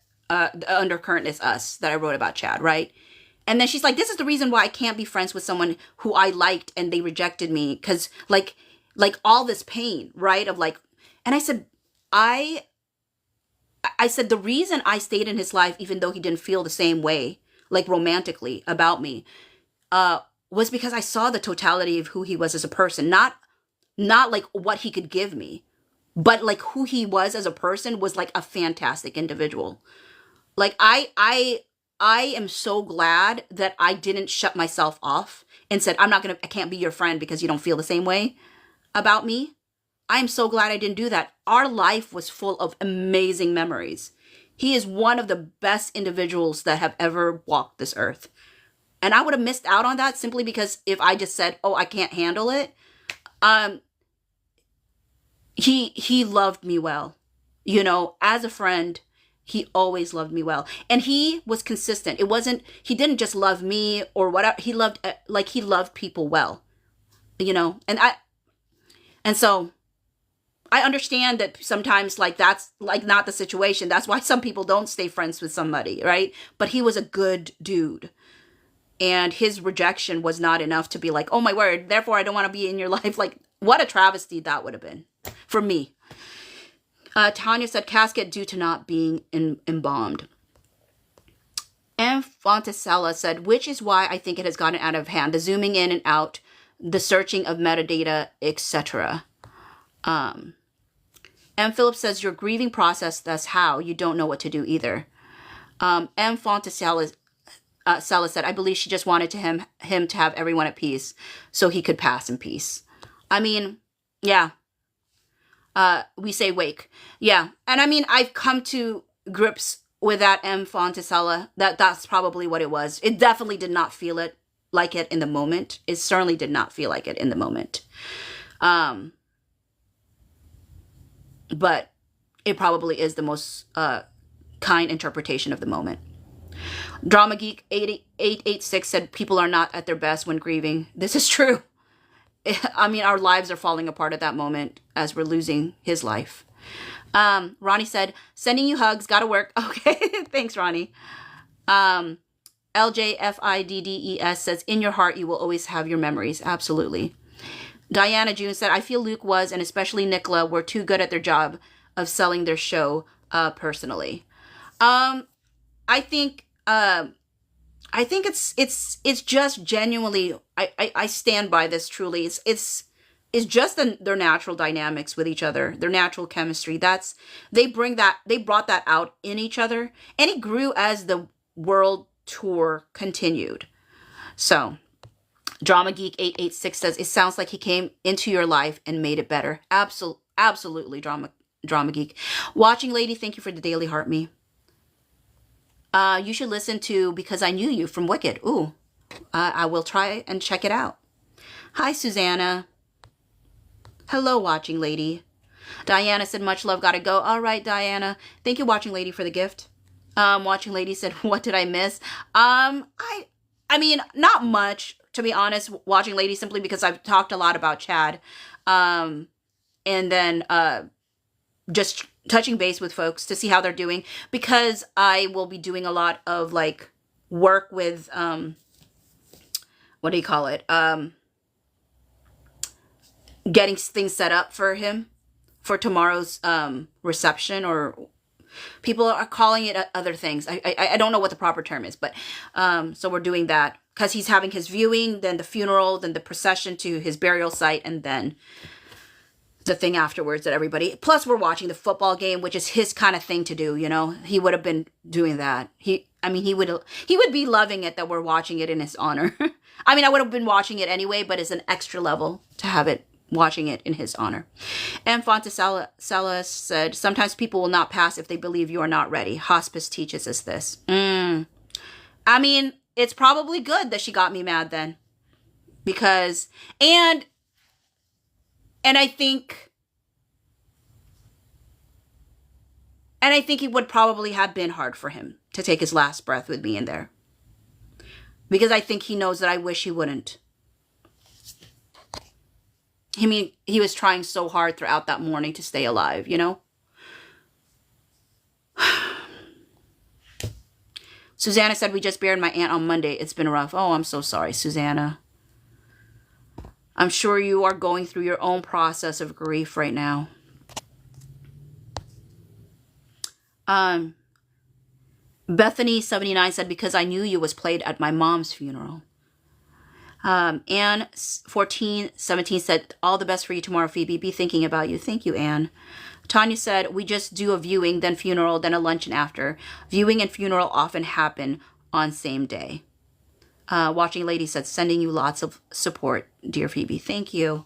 is Us, that I wrote about Chad, right? And then she's like, this is the reason why I can't be friends with someone who I liked and they rejected me. Because, like, like all this pain, right? Of like, and I said, I I said the reason I stayed in his life, even though he didn't feel the same way, like romantically about me, uh, was because I saw the totality of who he was as a person, not like what he could give me, but like who he was as a person was like a fantastic individual. Like I am so glad that I didn't shut myself off and said I can't be your friend because you don't feel the same way about me. I am so glad I didn't do that. Our life was full of amazing memories. He is one of the best individuals that have ever walked this earth. And I would have missed out on that simply because if I just said, "Oh, I can't handle it." Um he loved me well. You know, as a friend, he always loved me well. And he was consistent. It wasn't he didn't just love me or whatever. He loved like he loved people well, you know. And so I understand that sometimes like that's like not the situation. That's why some people don't stay friends with somebody, right? But he was a good dude. And his rejection was not enough to be like, "Oh my word, therefore I don't want to be in your life." Like, what a travesty that would have been for me. Tanya said, casket due to not being embalmed. And Fonticella said, which is why I think it has gotten out of hand. The zooming in and out, the searching of metadata, etc. And Philip says, your grieving process, that's how. You don't know what to do either. And Fonticella Sella said, I believe she just wanted him to have everyone at peace so he could pass in peace. I mean, yeah. We say wake. Yeah. And I mean, I've come to grips with that M. Fonticella. That's probably what it was. It definitely did not feel like it in the moment. It certainly did not feel like it in the moment. But it probably is the most kind interpretation of the moment. Drama Geek 886 said people are not at their best when grieving. This is true. I mean, our lives are falling apart at that moment as we're losing his life. Ronnie said, sending you hugs, gotta work. Okay, thanks, Ronnie. LJFIDDES says, in your heart, you will always have your memories. Absolutely. Diana June said, I feel Luke was, and especially Nicola, were too good at their job of selling their show personally. I think it's just genuinely, I stand by this truly. It's just their natural dynamics with each other, their natural chemistry. They brought that out in each other, and it grew as the world tour continued. So Drama Geek 886 says, it sounds like he came into your life and made it better. Absolutely, Drama Geek. Watching Lady, thank you for the daily heart me. You should listen to Because I Knew You from Wicked. Ooh, I will try and check it out. Hi, Susanna. Hello, Watching Lady. Diana said, much love, gotta go. All right, Diana. Thank you, Watching Lady, for the gift. Watching Lady said, what did I miss? I mean, not much, to be honest, Watching Lady, simply because I've talked a lot about Chad. And then just touching base with folks to see how they're doing, because I will be doing a lot of like work with what do you call it, getting things set up for him for tomorrow's reception, or people are calling it other things. I don't know what the proper term is, but so we're doing that because he's having his viewing, then the funeral, then the procession to his burial site, and then the thing afterwards that everybody, plus we're watching the football game, which is his kind of thing to do, you know. He would have been doing that. He would be loving it that we're watching it in his honor. I mean, I would have been watching it anyway, but it's an extra level to have it watching it in his honor. And Fonticella said, sometimes people will not pass if they believe you are not ready. Hospice teaches us this. I mean, it's probably good that she got me mad then, because And I think it would probably have been hard for him to take his last breath with me in there. Because I think he knows that I wish he wouldn't. I mean, he was trying so hard throughout that morning to stay alive, you know? Susanna said, we just buried my aunt on Monday. It's been rough. Oh, I'm so sorry, Susanna. I'm sure you are going through your own process of grief right now. Bethany 79 said, because I knew you was played at my mom's funeral. Anne 1417 said, all the best for you tomorrow, Phoebe. Be thinking about you. Thank you, Anne. Tanya said, we just do a viewing, then funeral, then a luncheon after. Viewing and funeral often happen on same day. Watching Lady said, sending you lots of support, dear Phoebe. Thank you.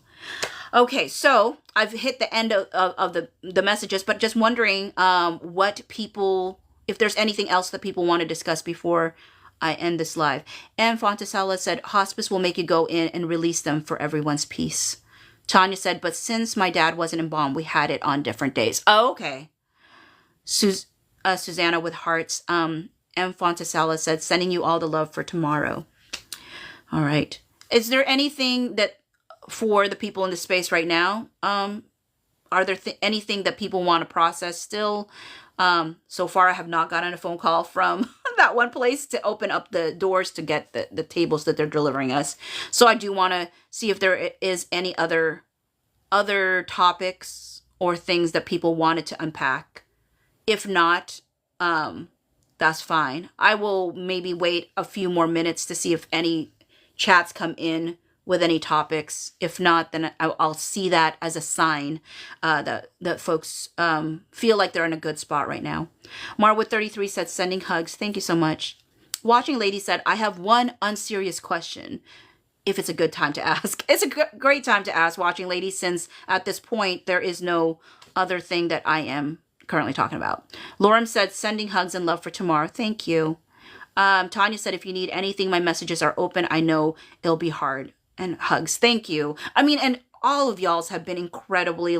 Okay, so I've hit the end of the messages, but just wondering what people, if there's anything else that people want to discuss before I end this live. And Fontasella said, hospice will make you go in and release them for everyone's peace. Tanya said, but since my dad wasn't embalmed, we had it on different days. Oh, okay. Susanna with hearts. M. Fontasella said, sending you all the love for tomorrow. All right. Is there anything that for the people in the space right now? Are there anything that people want to process still? So far, I have not gotten a phone call from that one place to open up the doors to get the tables that they're delivering us. So I do want to see if there is any other topics or things that people wanted to unpack. If not, that's fine. I will maybe wait a few more minutes to see if any chats come in with any topics. If not, then I'll see that as a sign that folks feel like they're in a good spot right now. Marwood 33 said, sending hugs. Thank you so much. Watching Lady said, I have one unserious question, if it's a good time to ask. It's a great time to ask, Watching Lady, since at this point there is no other thing that I am currently talking about. Lauren said, sending hugs and love for tomorrow. Thank you. Tanya said, if you need anything, my messages are open. I know it'll be hard. And hugs. Thank you. I mean, and all of y'all's have been incredibly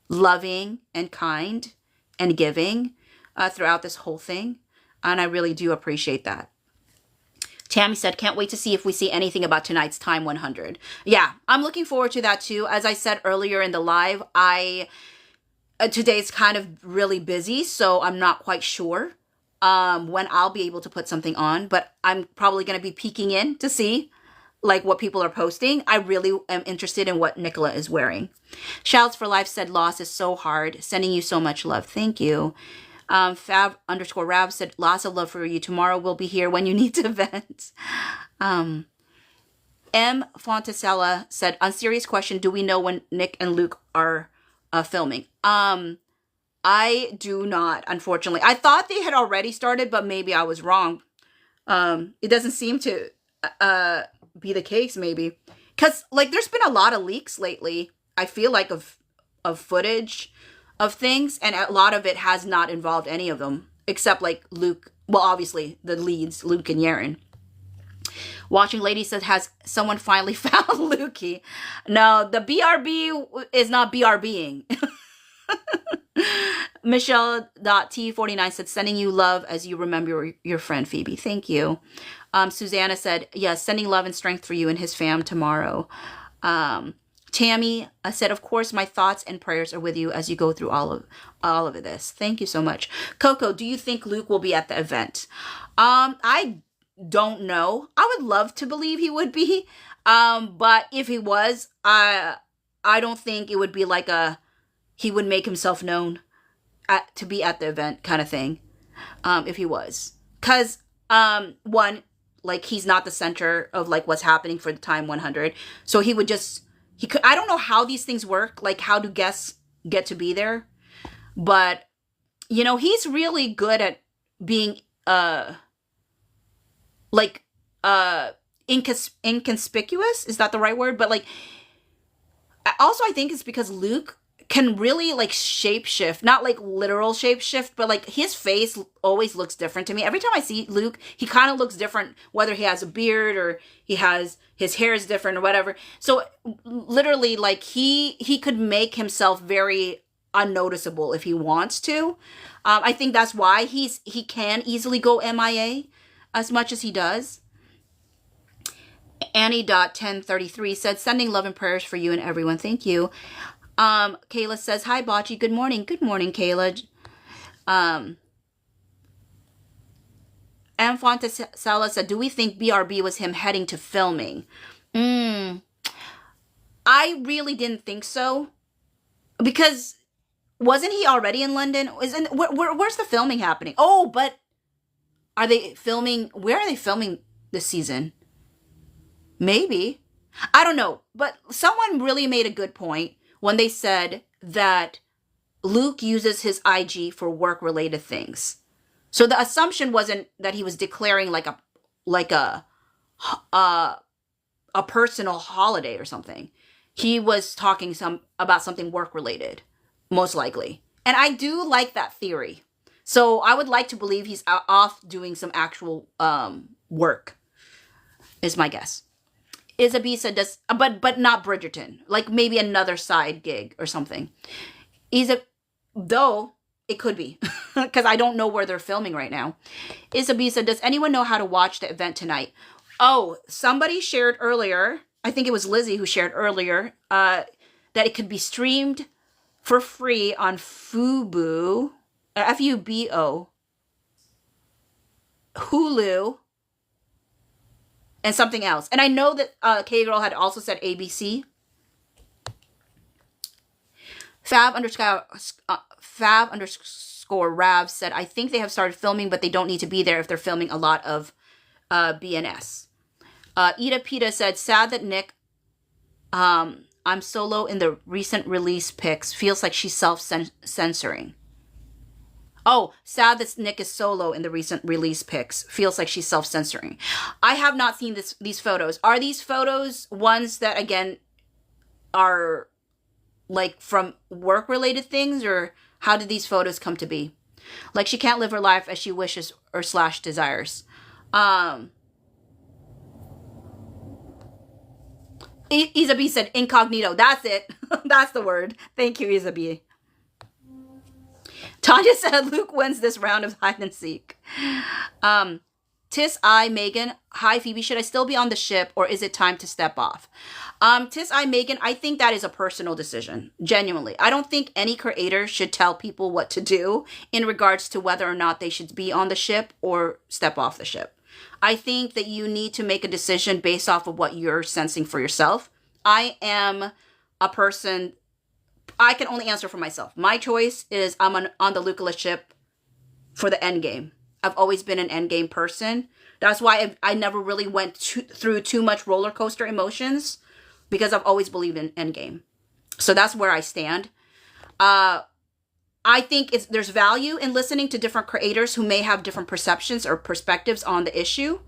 loving and kind and giving throughout this whole thing. And I really do appreciate that. Tammy said, can't wait to see if we see anything about tonight's Time 100. Yeah, I'm looking forward to that too. As I said earlier in the live, today's kind of really busy, so I'm not quite sure when I'll be able to put something on, but I'm probably going to be peeking in to see what people are posting. I really am interested in what Nicola is wearing. Shouts for Life said, loss is so hard. Sending you so much love. Thank you. Fab_Rab said, lots of love for you. Tomorrow we'll be here when you need to vent. M. Fontasella said, unserious question. Do we know when Nick and Luke are filming? I do not, unfortunately. I thought they had already started, but maybe I was wrong. It doesn't seem to be the case, maybe. Because, there's been a lot of leaks lately, I feel like, of footage of things, and a lot of it has not involved any of them, except, Luke. Well, obviously, the leads, Luke and Yaren. Watching Lady says, has someone finally found Lukey? No, the BRB is not BRBing. Michelle.T49 said, sending you love as you remember your friend Phoebe. Thank you. Susanna said, yes, sending love and strength for you and his fam tomorrow. Tammy said, of course, my thoughts and prayers are with you as you go through all of this. Thank you so much. Coco, do you think Luke will be at the event? I don't know. I would love to believe he would be. But if he was, I don't think it would be he would make himself known to be at the event kind of thing. If he was. Because, one, he's not the center of what's happening for the Time 100. So he would just, I don't know how these things work. How do guests get to be there? But, he's really good at being, inconspicuous. Is that the right word? But also I think it's because Luke can really shapeshift, not literal shapeshift, but his face always looks different to me. Every time I see Luke, he kind of looks different, whether he has a beard or his hair is different or whatever. So literally he could make himself very unnoticeable if he wants to. I think that's why he can easily go MIA as much as he does. Annie.1033 said, sending love and prayers for you and everyone. Thank you. Kayla says, hi, Bocce. Good morning. Good morning, Kayla. And Fontasella said, do we think BRB was him heading to filming? I really didn't think so because wasn't he already in London? Where's the filming happening? Oh, but are they filming? Where are they filming this season? Maybe. I don't know. But someone really made a good point when they said that Luke uses his IG for work related things. So the assumption wasn't that he was declaring like a a personal holiday or something. He was talking about something work related, most likely. And I do like that theory. So I would like to believe he's off doing some actual work, is my guess. Isabisa does, but not Bridgerton. Like maybe another side gig or something. Though it could be, because I don't know where they're filming right now. Isabisa, does anyone know how to watch the event tonight? Oh, somebody shared earlier. I think it was Lizzie who shared earlier that it could be streamed for free on Fubo, Fubo, Hulu, and something else. And I know that K-Girl had also said ABC. Fab underscore Rav said, I think they have started filming, but they don't need to be there if they're filming a lot of BNS. Ida Pita said, sad that Nick, I'm solo in the recent release pics. Feels like she's self-censoring. Oh, sad that Nick is solo in the recent release pics. Feels like she's self-censoring. I have not seen these photos. Are these photos ones that, again, are like from work-related things? Or how did these photos come to be? Like she can't live her life as she wishes or / desires. Isabi said incognito. That's it. That's the word. Thank you, Isabi. Tanya said Luke wins this round of hide and seek. Megan. Hi, Phoebe. Should I still be on the ship or is it time to step off? Megan, I think that is a personal decision. Genuinely. I don't think any creator should tell people what to do in regards to whether or not they should be on the ship or step off the ship. I think that you need to make a decision based off of what you're sensing for yourself. I am a person, I can only answer for myself. My choice is I'm on the Lucala ship for the end game. I've always been an end game person. That's why I never really went through too much roller coaster emotions, because I've always believed in end game. So that's where I stand. I think there's value in listening to different creators who may have different perceptions or perspectives on the issue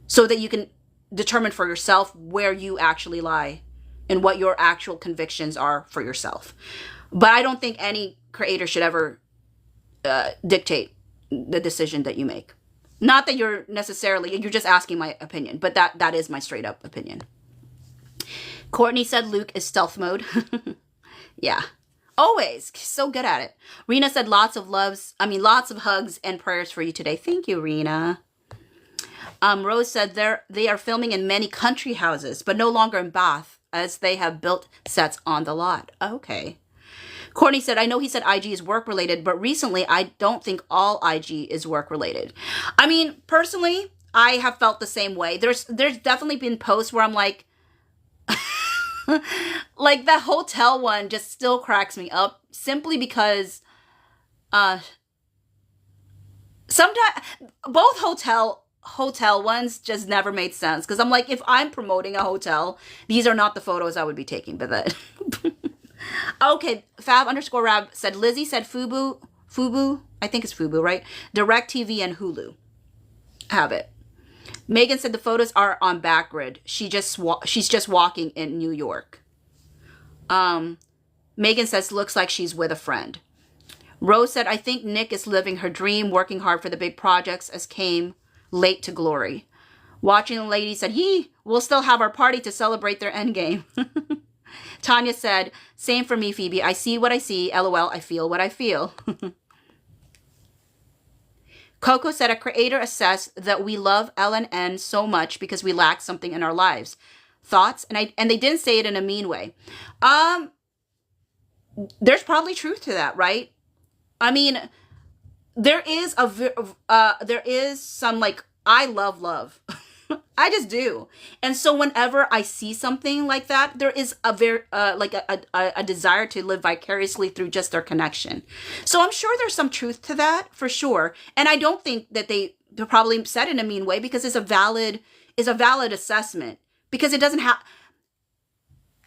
so that you can determine for yourself where you actually lie and what your actual convictions are for yourself. But I don't think any creator should ever dictate the decision that you make. Not that you're just asking my opinion, but that is my straight up opinion. Courtney said Luke is stealth mode. Yeah. Always. So good at it. Rena said lots of hugs and prayers for you today. Thank you, Rena. Rose said they are filming in many country houses, but no longer in Bath, as they have built sets on the lot. Okay. Courtney said, I know he said IG is work related, but recently I don't think all IG is work related. I mean, personally, I have felt the same way. There's definitely been posts where I'm like, like that hotel one just still cracks me up simply because sometimes both hotel ones just never made sense, because I'm like, if I'm promoting a hotel, these are not the photos I would be taking. But that okay, Fab underscore Rab said Lizzie said Fubo, I think it's Fubo, right? DirecTV and Hulu have it. Megan said the photos are on Backgrid. She's just walking in New York. Megan says looks like she's with a friend. Rose said, I think Nick is living her dream, working hard for the big projects as came late to glory. Watching the lady said, we'll still have our party to celebrate their endgame. Tanya said, same for me, Phoebe. I see what I see. LOL, I feel what I feel. Coco said a creator assessed that we love LNN so much because we lack something in our lives. Thoughts? And they didn't say it in a mean way. There's probably truth to that, right? I mean, there is some like, I love. I just do. And so whenever I see something like that, there is a very like a desire to live vicariously through just their connection. So I'm sure there's some truth to that for sure. And I don't think that they probably said it in a mean way, because it's a valid assessment, because it doesn't have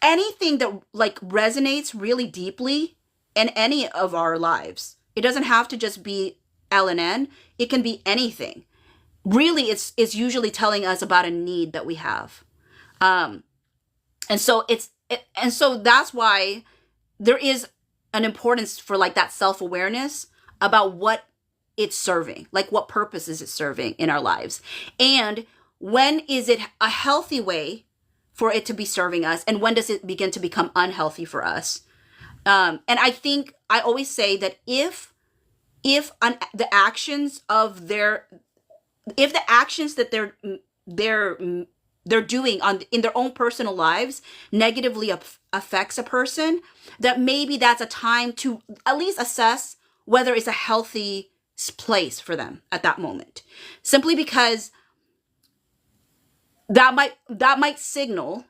anything that like resonates really deeply in any of our lives. It doesn't have to just be LNN. It can be anything. Really, it's usually telling us about a need that we have. Um, and so that's why there is an importance for like that self-awareness about what it's serving, like what purpose is it serving in our lives, and when is it a healthy way for it to be serving us, and when does it begin to become unhealthy for us. And I think I always say that the actions of their if the actions that they're they're doing on in their own personal lives negatively affects a person, that maybe that's a time to at least assess whether it's a healthy place for them at that moment, simply because that might signal,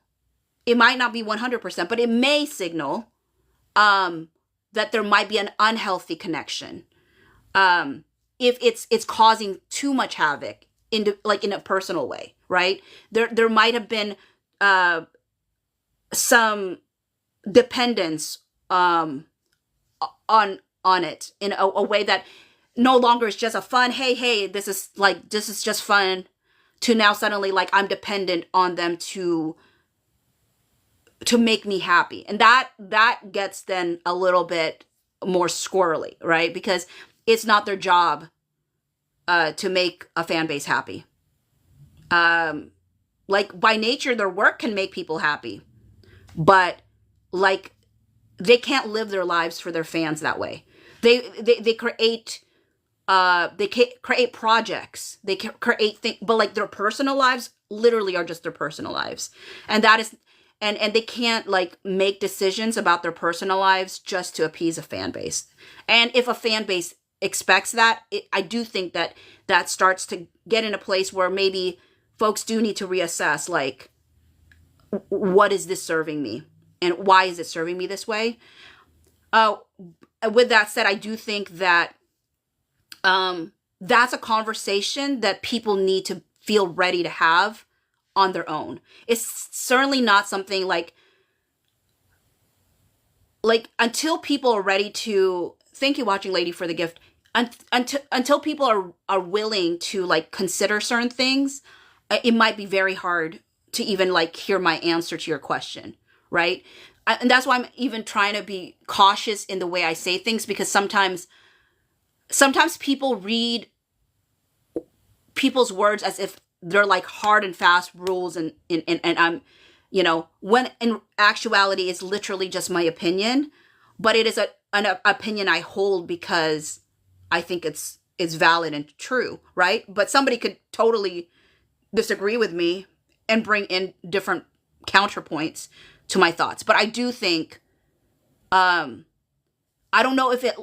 it might not be 100%, but it may signal that there might be an unhealthy connection, if it's causing too much havoc in a personal way, right? There might have been some dependence on it in a way that no longer is just a fun, hey, this is just fun, to now suddenly like I'm dependent on them to make me happy. And that gets then a little bit more squirrely, right? Because it's not their job to make a fan base happy. Like by nature, their work can make people happy, but like they can't live their lives for their fans that way. They create projects, they create things, but like their personal lives literally are just their personal lives, and that is and they can't like make decisions about their personal lives just to appease a fan base. And if a fan base expects that, I do think that starts to get in a place where maybe folks do need to reassess, like, what is this serving me, and why is it serving me this way. With that said, I do think that that's a conversation that people need to feel ready to have on their own. It's certainly not something like until people are ready to, thank you, watching lady, for the gift. Until people are willing to like consider certain things, it might be very hard to even like hear my answer to your question, right? And that's why I'm even trying to be cautious in the way I say things, because sometimes people read people's words as if they're like hard and fast rules, and I'm, when in actuality it's literally just my opinion, but it is an opinion I hold because I think it's valid and true, right? But somebody could totally disagree with me and bring in different counterpoints to my thoughts. But I do think, I don't know if it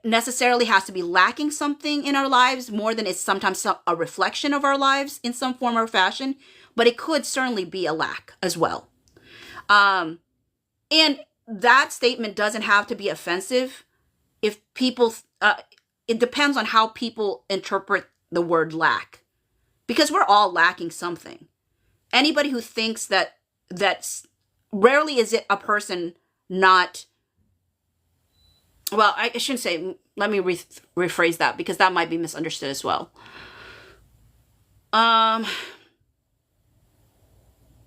necessarily has to be lacking something in our lives more than it's sometimes a reflection of our lives in some form or fashion, but it could certainly be a lack as well. And that statement doesn't have to be offensive if people, it depends on how people interpret the word lack, because we're all lacking something. Anybody who thinks that's rarely is it a person not, well, I shouldn't say, let me rephrase that, because that might be misunderstood as well. I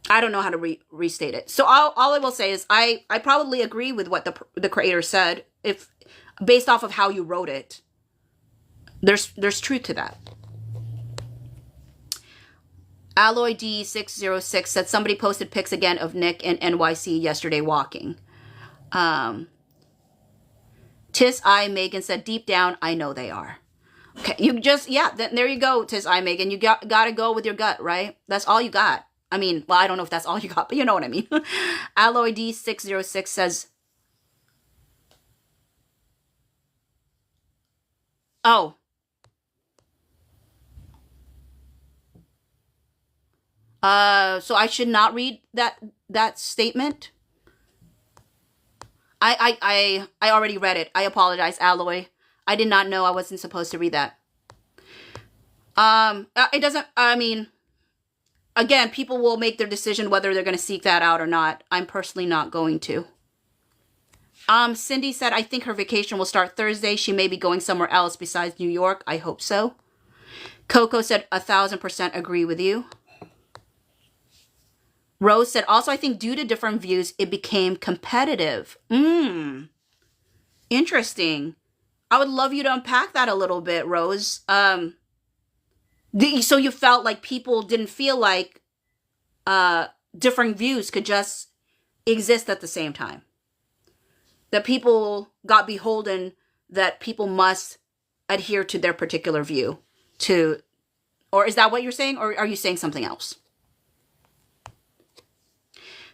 don't know how to restate it. So all I will say is I probably agree with what the creator said, if based off of how you wrote it. There's truth to that. Alloy D606 said somebody posted pics again of Nick in NYC yesterday walking. Tis I Megan said, deep down I know they are. Okay, you just, yeah, there you go, Tis I Megan. You gotta go with your gut, right? That's all you got. I mean, well, I don't know if that's all you got, but you know what I mean. Alloy D606 says, oh, So I should not read that statement. I already read it. I apologize, Alloy. I did not know I wasn't supposed to read that. It doesn't, I mean, again, people will make their decision whether they're going to seek that out or not. I'm personally not going to. Cindy said, I think her vacation will start Thursday. She may be going somewhere else besides New York. I hope so. Coco said, 1,000% agree with you. Rose said, also, I think due to different views, it became competitive. Interesting. I would love you to unpack that a little bit, Rose. So you felt like people didn't feel like different views could just exist at the same time. That people got beholden, that people must adhere to their particular view. Or is that what you're saying? Or are you saying something else?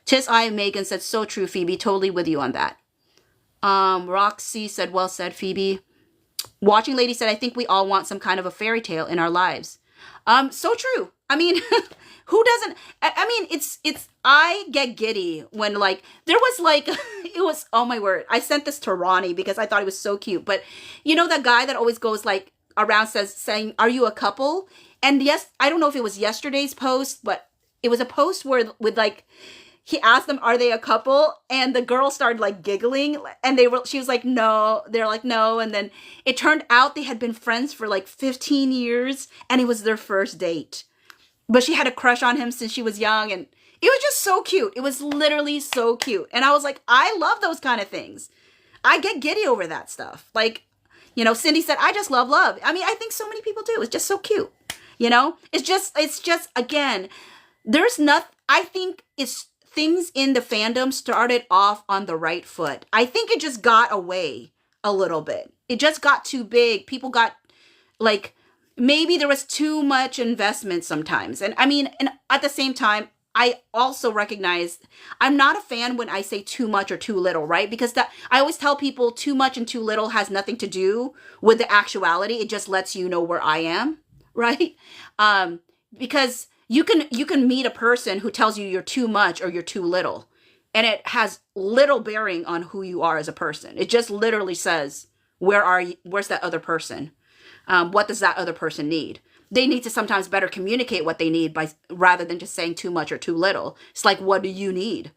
Tis I Megan said, so true, Phoebe. Totally with you on that. Roxy said, well said, Phoebe. Watching Lady said, I think we all want some kind of a fairy tale in our lives. So true. I mean, who doesn't? I mean, I get giddy when there was it was, oh my word. I sent this to Ronnie because I thought it was so cute. But you know, that guy that always goes around saying, are you a couple? And yes, I don't know if it was yesterday's post, but it was a post with he asked them, are they a couple? And the girl started giggling, and she was like, no. They're like, no. And then it turned out they had been friends for 15 years, and it was their first date. But she had a crush on him since she was young, and it was just so cute. It was literally so cute. And I was like, I love those kind of things. I get giddy over that stuff. Cindy said, I just love love. I mean, I think so many people do. It's just so cute. It's just, again, there's nothing, I think it's, things in the fandom started off on the right foot. I think it just got away a little bit. It just got too big. People got maybe there was too much investment sometimes. And I mean, and at the same time, I also recognize I'm not a fan when I say too much or too little, right? Because I always tell people too much and too little has nothing to do with the actuality. It just lets you know where I am, right? Because you can meet a person who tells you you're too much or you're too little, and it has little bearing on who you are as a person. It just literally says, where are you? Where's that other person? What does that other person need? They need to sometimes better communicate what they need rather than just saying too much or too little. It's like, what do you need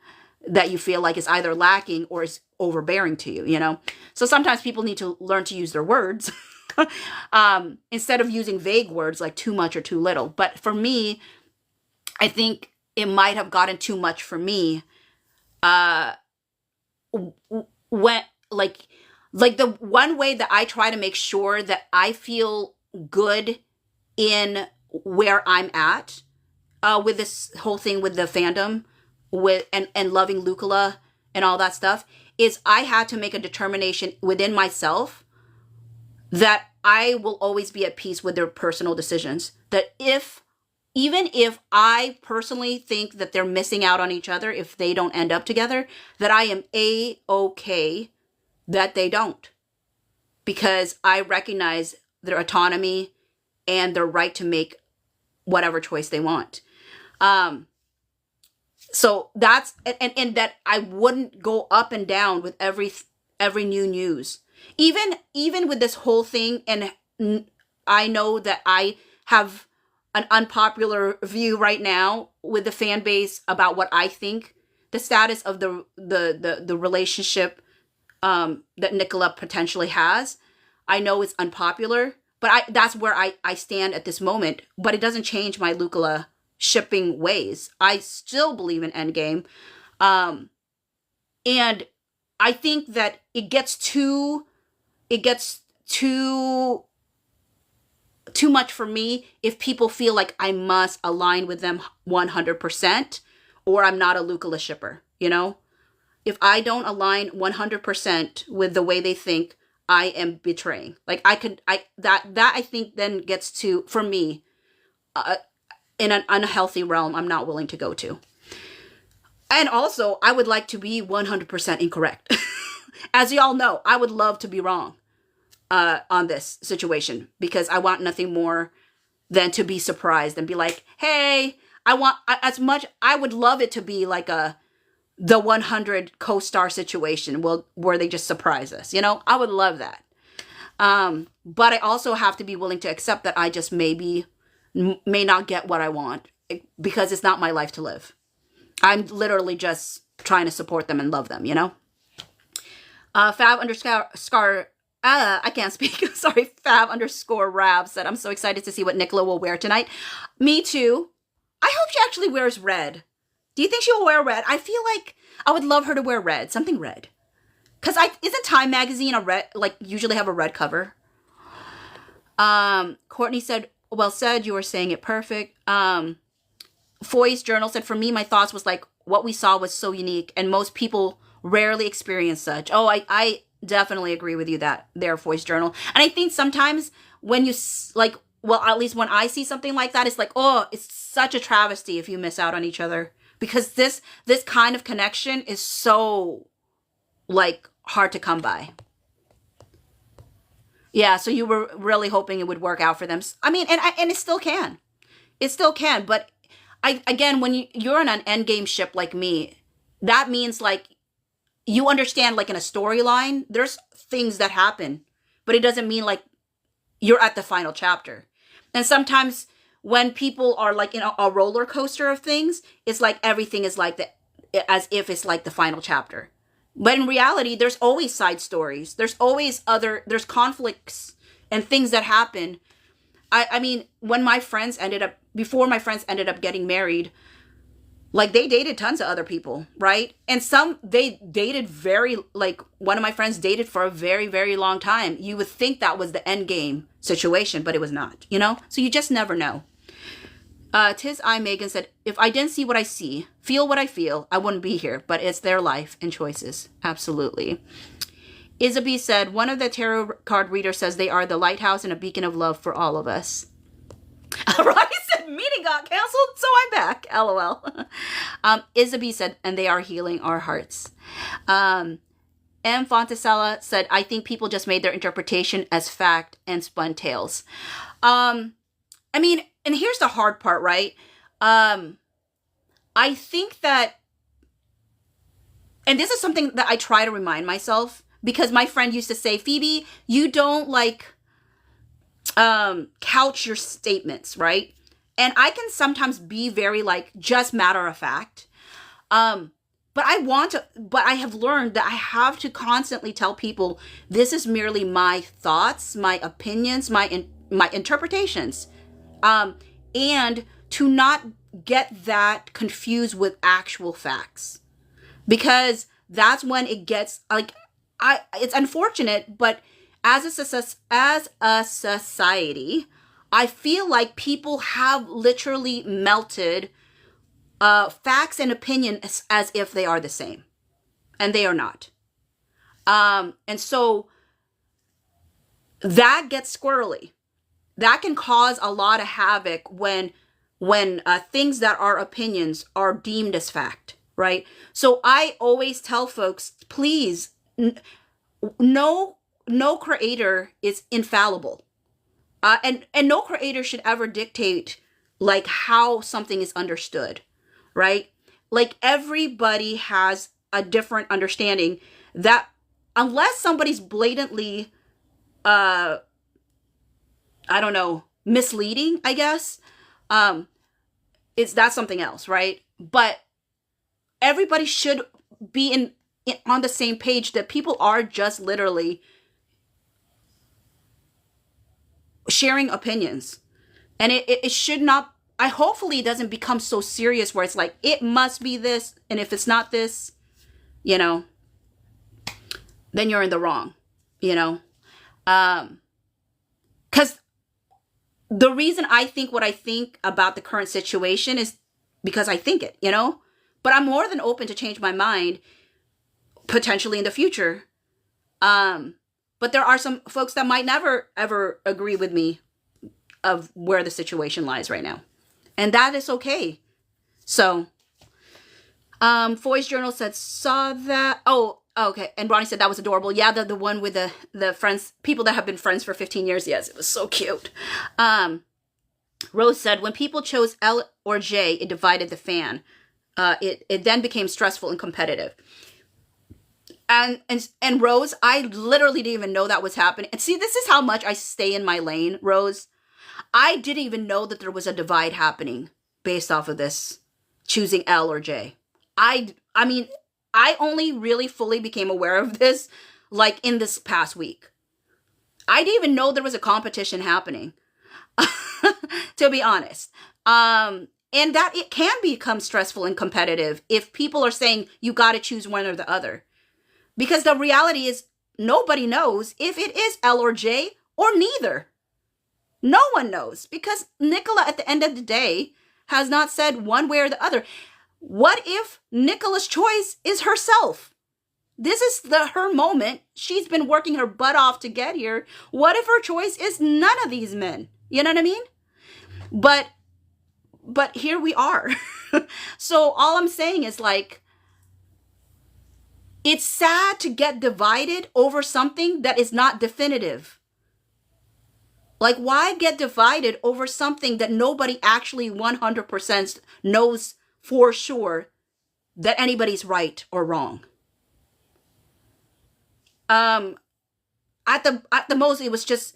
that you feel like is either lacking or is overbearing to you, So sometimes people need to learn to use their words instead of using vague words like too much or too little. But for me, I think it might have gotten too much for me when the one way that I try to make sure that I feel good in where I'm at with this whole thing with the fandom and loving Lucula and all that stuff is I had to make a determination within myself that I will always be at peace with their personal decisions. That even if I personally think that they're missing out on each other, if they don't end up together, that I am A-okay that they don't. Because I recognize their autonomy and their right to make whatever choice they want. So that's, and that I wouldn't go up and down with every new news. Even with this whole thing, and I know that I have an unpopular view right now with the fan base about what I think the status of the relationship that Nicola potentially has. I know it's unpopular, but that's where I stand at this moment. But it doesn't change my Lucula shipping ways. I still believe in Endgame. And I think that it gets too much for me if people feel like I must align with them 100% or I'm not a Lucula shipper, If I don't align 100% with the way they think, I am betraying. That I think then gets to, for me, in an unhealthy realm I'm not willing to go to. And also, I would like to be 100% incorrect. As y'all know, I would love to be wrong on this situation because I want nothing more than to be surprised and be like, hey, as much, I would love it to be like the 100 co-star situation where they just surprise us. I would love that. But I also have to be willing to accept that I just may not get what I want because it's not my life to live. I'm literally just trying to support them and love them, Fab underscore, I can't speak. Sorry. Fab underscore Rab said, I'm so excited to see what Nicola will wear tonight. Me too. I hope she actually wears red. Do you think she will wear red? I feel like I would love her to wear red, something red. Cause isn't Time magazine a red, like usually have a red cover? Courtney said, well said, you were saying it perfect. Foy's journal said, for me, my thoughts was like, what we saw was so unique and most people rarely experience such. Oh, I definitely agree with you that there, Foy's journal. And I think sometimes when you like, well, at least when I see something like that, it's like, oh, it's such a travesty if you miss out on each other because this kind of connection is so like hard to come by. Yeah, so you were really hoping it would work out for them. I mean, and it still can. It still can, but again, when you're on an endgame ship like me, that means like you understand like in a storyline, there's things that happen, but it doesn't mean like you're at the final chapter. And sometimes when people are like in a roller coaster of things, it's like everything is like as if it's like the final chapter. But in reality, there's always side stories. There's always there's conflicts and things that happen. I mean, before my friends ended up getting married, like they dated tons of other people, right? And they dated one of my friends dated for a very, very long time. You would think that was the end game situation, but it was not, So you just never know. Tis I Megan said, if I didn't see what I see, feel what I feel, I wouldn't be here, but it's their life and choices. Absolutely. Isabel said, one of the tarot card readers says they are the lighthouse and a beacon of love for all of us. Ronnie said, meeting got canceled, so I'm back. LOL. Isabel said, and they are healing our hearts. M. Fontesella said, I think people just made their interpretation as fact and spun tales. I mean, and here's the hard part, right? I think that, and this is something that I try to remind myself, because my friend used to say, Phoebe, you don't like couch your statements, right? And I can sometimes be very like just matter of fact. But I have learned that I have to constantly tell people this is merely my thoughts, my opinions, my interpretations. And to not get that confused with actual facts, because that's when it gets like, it's unfortunate, but as a society, I feel like people have literally melted facts and opinion as if they are the same, and they are not. And so that gets squirrely. That can cause a lot of havoc when things that are opinions are deemed as fact, right? So I always tell folks, please, no creator is infallible. And no creator should ever dictate like how something is understood, right? Like everybody has a different understanding that unless somebody's blatantly, I don't know, misleading, I guess, that's something else, right? But everybody should be on the same page that people are just literally sharing opinions. And it should not, hopefully it doesn't become so serious where it's like, it must be this. And if it's not this, then you're in the wrong, because the reason I think what I think about the current situation is because I think it, but I'm more than open to change my mind potentially in the future. But there are some folks that might never, ever agree with me of where the situation lies right now. And that is okay. So, Foy's journal said, saw that. Oh, okay. And Ronnie said that was adorable. Yeah, the one with the friends, people that have been friends for 15 years. Yes, it was so cute. Rose said, when people chose L or J, it divided the fan. It then became stressful and competitive. And Rose, I literally didn't even know that was happening. And see, this is how much I stay in my lane, Rose. I didn't even know that there was a divide happening based off of this choosing L or J. I mean, I only really fully became aware of this like in this past week. I didn't even know there was a competition happening, to be honest. And that it can become stressful and competitive if people are saying you got to choose one or the other. Because the reality is nobody knows if it is L or J or neither. No one knows because Nicola at the end of the day has not said one way or the other. What if Nicola's choice is herself? This is her moment. She's been working her butt off to get here. What if her choice is none of these men? You know what I mean? But here we are. So all I'm saying is like, it's sad to get divided over something that is not definitive. Like, why get divided over something that nobody actually 100% knows for sure that anybody's right or wrong? At the most, it was just,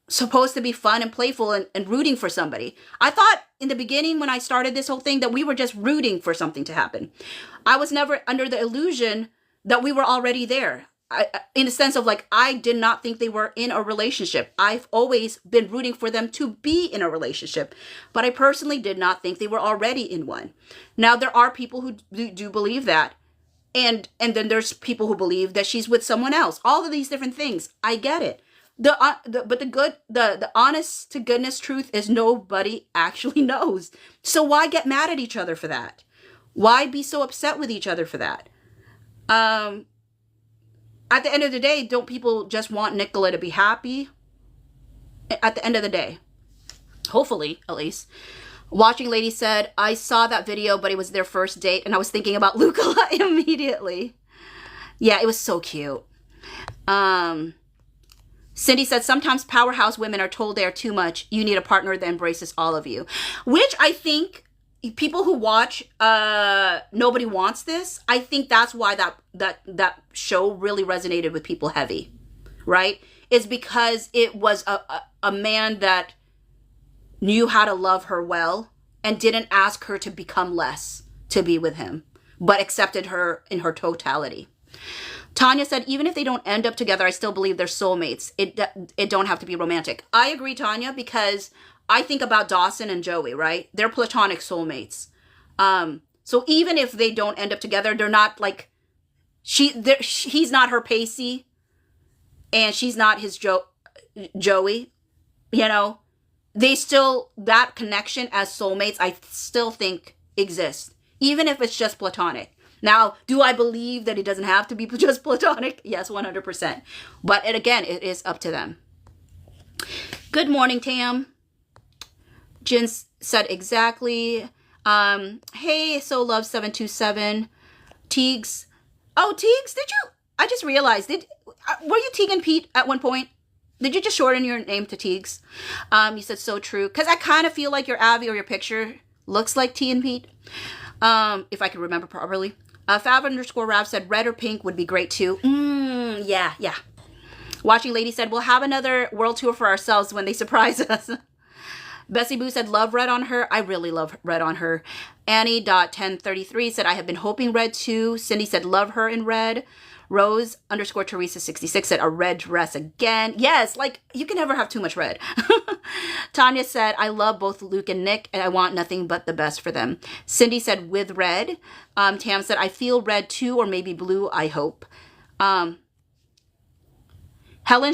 supposed to be fun and playful and rooting for somebody. I thought in the beginning when I started this whole thing that we were just rooting for something to happen. I was never under the illusion that we were already there. In the sense of like, I did not think they were in a relationship. I've always been rooting for them to be in a relationship, but I personally did not think they were already in one. Now, there are people who do believe that. And then there's people who believe that she's with someone else. All of these different things. I get it. But the honest to goodness truth is nobody actually knows. So why get mad at each other for that? Why be so upset with each other for that? At the end of the day, don't people just want Nicola to be happy? At the end of the day. Hopefully, at least. Watching Lady said, I saw that video, but it was their first date, and I was thinking about Luca immediately. Yeah, it was so cute. Cindy said, sometimes powerhouse women are told they are too much. You need a partner that embraces all of you. Which I think people who watch Nobody Wants This, I think that's why that show really resonated with people heavy, right? Is because it was a man that knew how to love her well and didn't ask her to become less to be with him, but accepted her in her totality. Tanya said, even if they don't end up together, I still believe they're soulmates. It don't have to be romantic. I agree, Tanya, because I think about Dawson and Joey, right? They're platonic soulmates. So even if they don't end up together, they're not like, he's not her Pacey and she's not his Joey, they still, that connection as soulmates, I still think exists, even if it's just platonic. Now, do I believe that it doesn't have to be just platonic? Yes, 100%. But again, it is up to them. Good morning, Tam. Jen said exactly. Hey, So Love 727. Teagues. Oh, Teagues, did you? I just realized, were you Teague and Pete at one point? Did you just shorten your name to Teagues? You said so true. Because I kind of feel like your Abby or your picture looks like T and Pete. If I can remember properly. Fab_Rav said red or pink would be great too. Yeah. Watching Lady said, we'll have another world tour for ourselves when they surprise us. Bessie Boo said, love red on her. I really love red on her. Annie.1033 said, I have been hoping red too. Cindy said, love her in red. Rose_Teresa66 said, a red dress again. Yes, like, you can never have too much red. Tanya said, I love both Luke and Nick, and I want nothing but the best for them. Cindy said, with red. Tam said, I feel red too, or maybe blue, I hope. Helen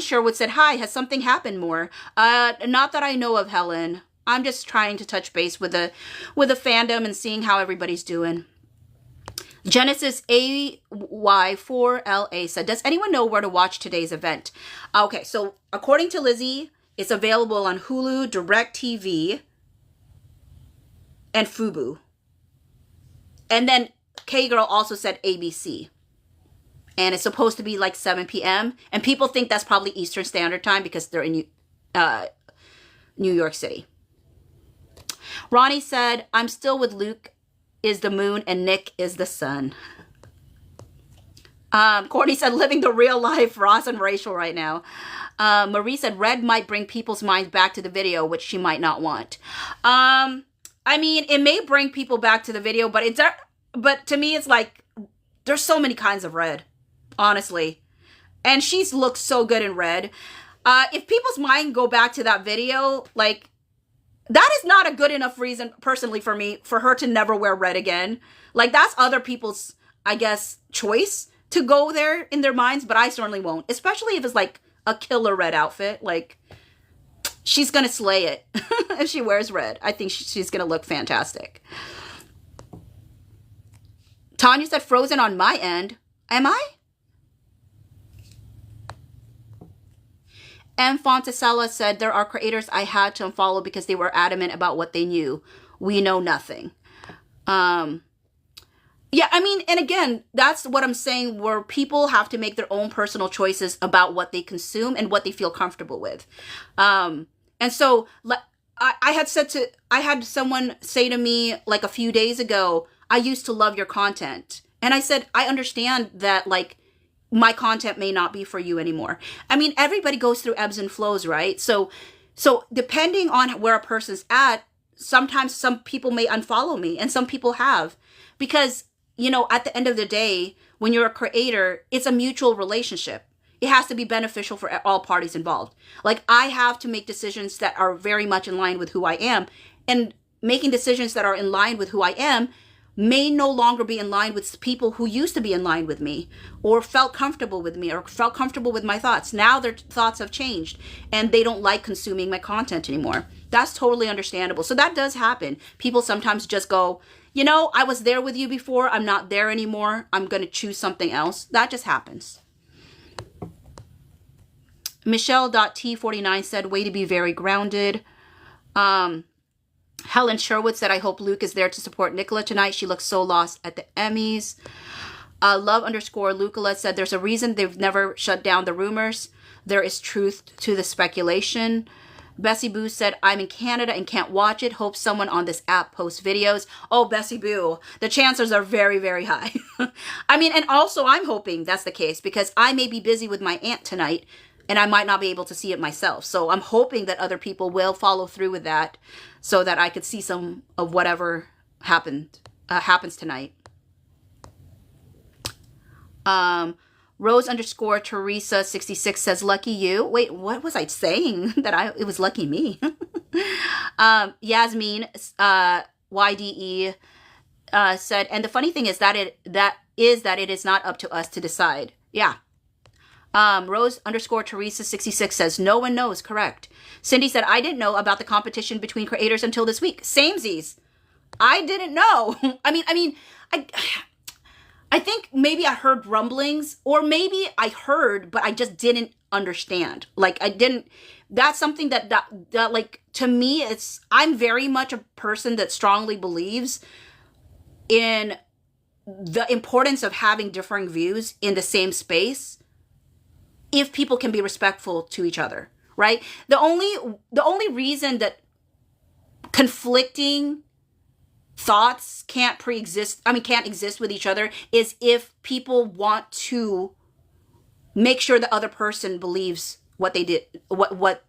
Sherwood said, hi, has something happened more? Not that I know of, Helen. I'm just trying to touch base with the fandom and seeing how everybody's doing. Genesis AY4LA said, does anyone know where to watch today's event? Okay, so according to Lizzie, it's available on Hulu, DirecTV, and Fubo. And then K-Girl also said ABC. And it's supposed to be like 7 p.m. And people think that's probably Eastern Standard Time because they're in New York City. Ronnie said, I'm still with Luke is the moon and Nick is the sun. Courtney said, living the real life Ross and Rachel right now. Marie said, red might bring people's minds back to the video, which she might not want. I mean, it may bring people back to the video, but to me, it's like, there's so many kinds of red, honestly. And she's looked so good in red. If people's mind go back to that video, like, that is not a good enough reason, personally, for me, for her to never wear red again. Like, that's other people's, I guess, choice to go there in their minds, but I certainly won't. Especially if it's, like, a killer red outfit. Like, she's gonna slay it if she wears red. I think she's gonna look fantastic. Tanya said, frozen on my end. Am I? M. Fontesella said, there are creators I had to unfollow because they were adamant about what they knew. We know nothing. Yeah, I mean, and again, that's what I'm saying, where people have to make their own personal choices about what they consume and what they feel comfortable with. And so I had someone say to me like a few days ago, I used to love your content. And I said, I understand that, like, my content may not be for you anymore. I mean, everybody goes through ebbs and flows, right? So depending on where a person's at, sometimes some people may unfollow me, and some people have. Because, you know, at the end of the day, when you're a creator, it's a mutual relationship. It has to be beneficial for all parties involved. Like, I have to make decisions that are very much in line with who I am. And making decisions that are in line with who I am may no longer be in line with people who used to be in line with me, or felt comfortable with me, or felt comfortable with my thoughts. Now their thoughts have changed and they don't like consuming my content anymore. That's totally understandable. So that does happen. People sometimes just go, you know, I was there with you before. I'm not there anymore. I'm going to choose something else. That just happens. Michelle.T49 said, way to be very grounded. Helen Sherwood said, I hope Luke is there to support Nicola tonight. She looks so lost at the Emmys. Love_Lucala said, there's a reason they've never shut down the rumors. There is truth to the speculation. Bessie Boo said, I'm in Canada and can't watch it. Hope someone on this app posts videos. Oh, Bessie Boo, the chances are very, very high. I mean, and also I'm hoping that's the case, because I may be busy with my aunt tonight and I might not be able to see it myself. So I'm hoping that other people will follow through with that so that I could see some of whatever happens tonight. Rose_Teresa66 says, lucky you. Wait, what was I saying? It was lucky me. Yasmin, YDE, said, and the funny thing is that it is not up to us to decide. Yeah. Rose_Teresa66 says, no one knows. Correct. Cindy said, I didn't know about the competition between creators until this week. Samesies. I didn't know. I think maybe I heard rumblings, or maybe I heard, but I just didn't understand. Like, that's something that like, to me, I'm very much a person that strongly believes in the importance of having differing views in the same space, if people can be respectful to each other, right? The only reason that conflicting thoughts can't exist with each other is if people want to make sure the other person believes what they did, what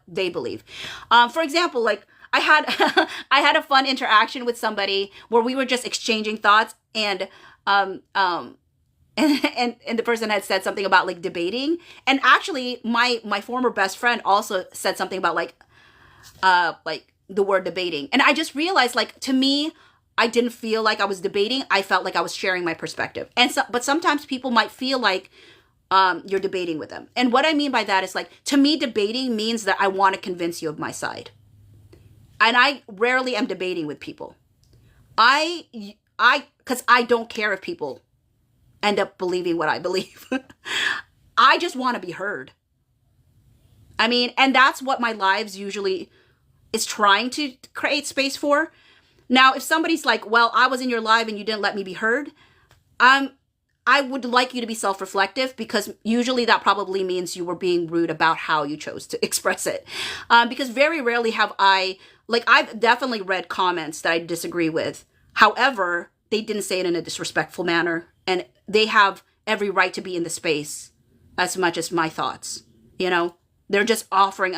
they believe. For example, like, I had a fun interaction with somebody where we were just exchanging thoughts, and the person had said something about, like, debating. And actually my former best friend also said something about like the word debating. And I just realized, like, to me, I didn't feel like I was debating. I felt like I was sharing my perspective. But sometimes people might feel like you're debating with them. And what I mean by that is, like, to me, debating means that I want to convince you of my side. And I rarely am debating with people. Because I don't care if people end up believing what I believe. I just want to be heard. I mean, and that's what my lives usually is trying to create space for. Now, if somebody's like, well, I was in your live and you didn't let me be heard, I I would like you to be self-reflective, because usually that probably means you were being rude about how you chose to express it. Because very rarely have I've definitely read comments that I disagree with. However, they didn't say it in a disrespectful manner, and they have every right to be in the space as much as my thoughts. They're just offering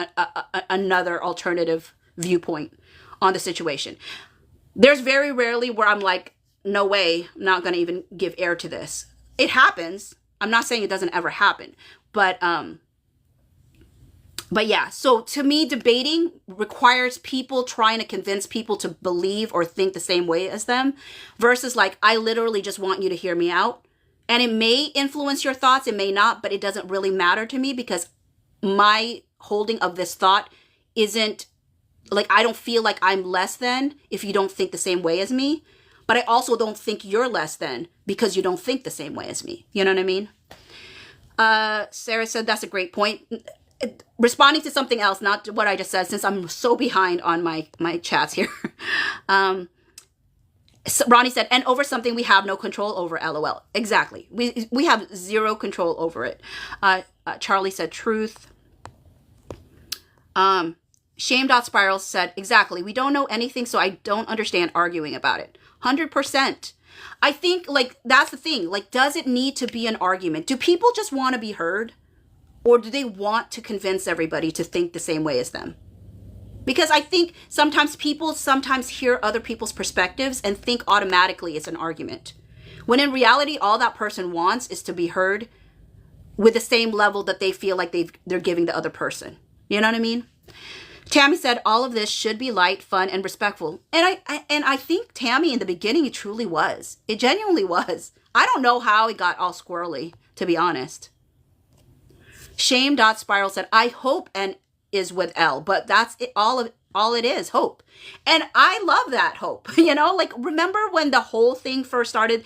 another alternative viewpoint on the situation. There's very rarely where I'm like, no way, I'm not going to even give air to this. It happens. I'm not saying it doesn't ever happen, but yeah. So to me, debating requires people trying to convince people to believe or think the same way as them, versus like, I literally just want you to hear me out. And it may influence your thoughts, it may not, but it doesn't really matter to me, because my holding of this thought isn't like, I don't feel like I'm less than if you don't think the same way as me. But I also don't think you're less than because you don't think the same way as me. You know what I mean? Sarah said, that's a great point. Responding to something else, not what I just said, since I'm so behind on my chats here. So Ronnie said, and over something we have no control over, LOL. Exactly. We have zero control over it. Charlie said, truth. Shame.spiral said, exactly. We don't know anything, so I don't understand arguing about it. 100%. I think, like, that's the thing. Like, does it need to be an argument? Do people just want to be heard? Or do they want to convince everybody to think the same way as them? Because I think sometimes people hear other people's perspectives and think automatically it's an argument. When in reality, all that person wants is to be heard with the same level that they feel like they're giving the other person. You know what I mean? Tammy said, all of this should be light, fun, and respectful. And I think Tammy in the beginning, it truly was. It genuinely was. I don't know how it got all squirrely, to be honest. Shame.spiral said, I hope N is with L, but that's it, all it is, hope. And I love that hope. Like, remember when the whole thing first started,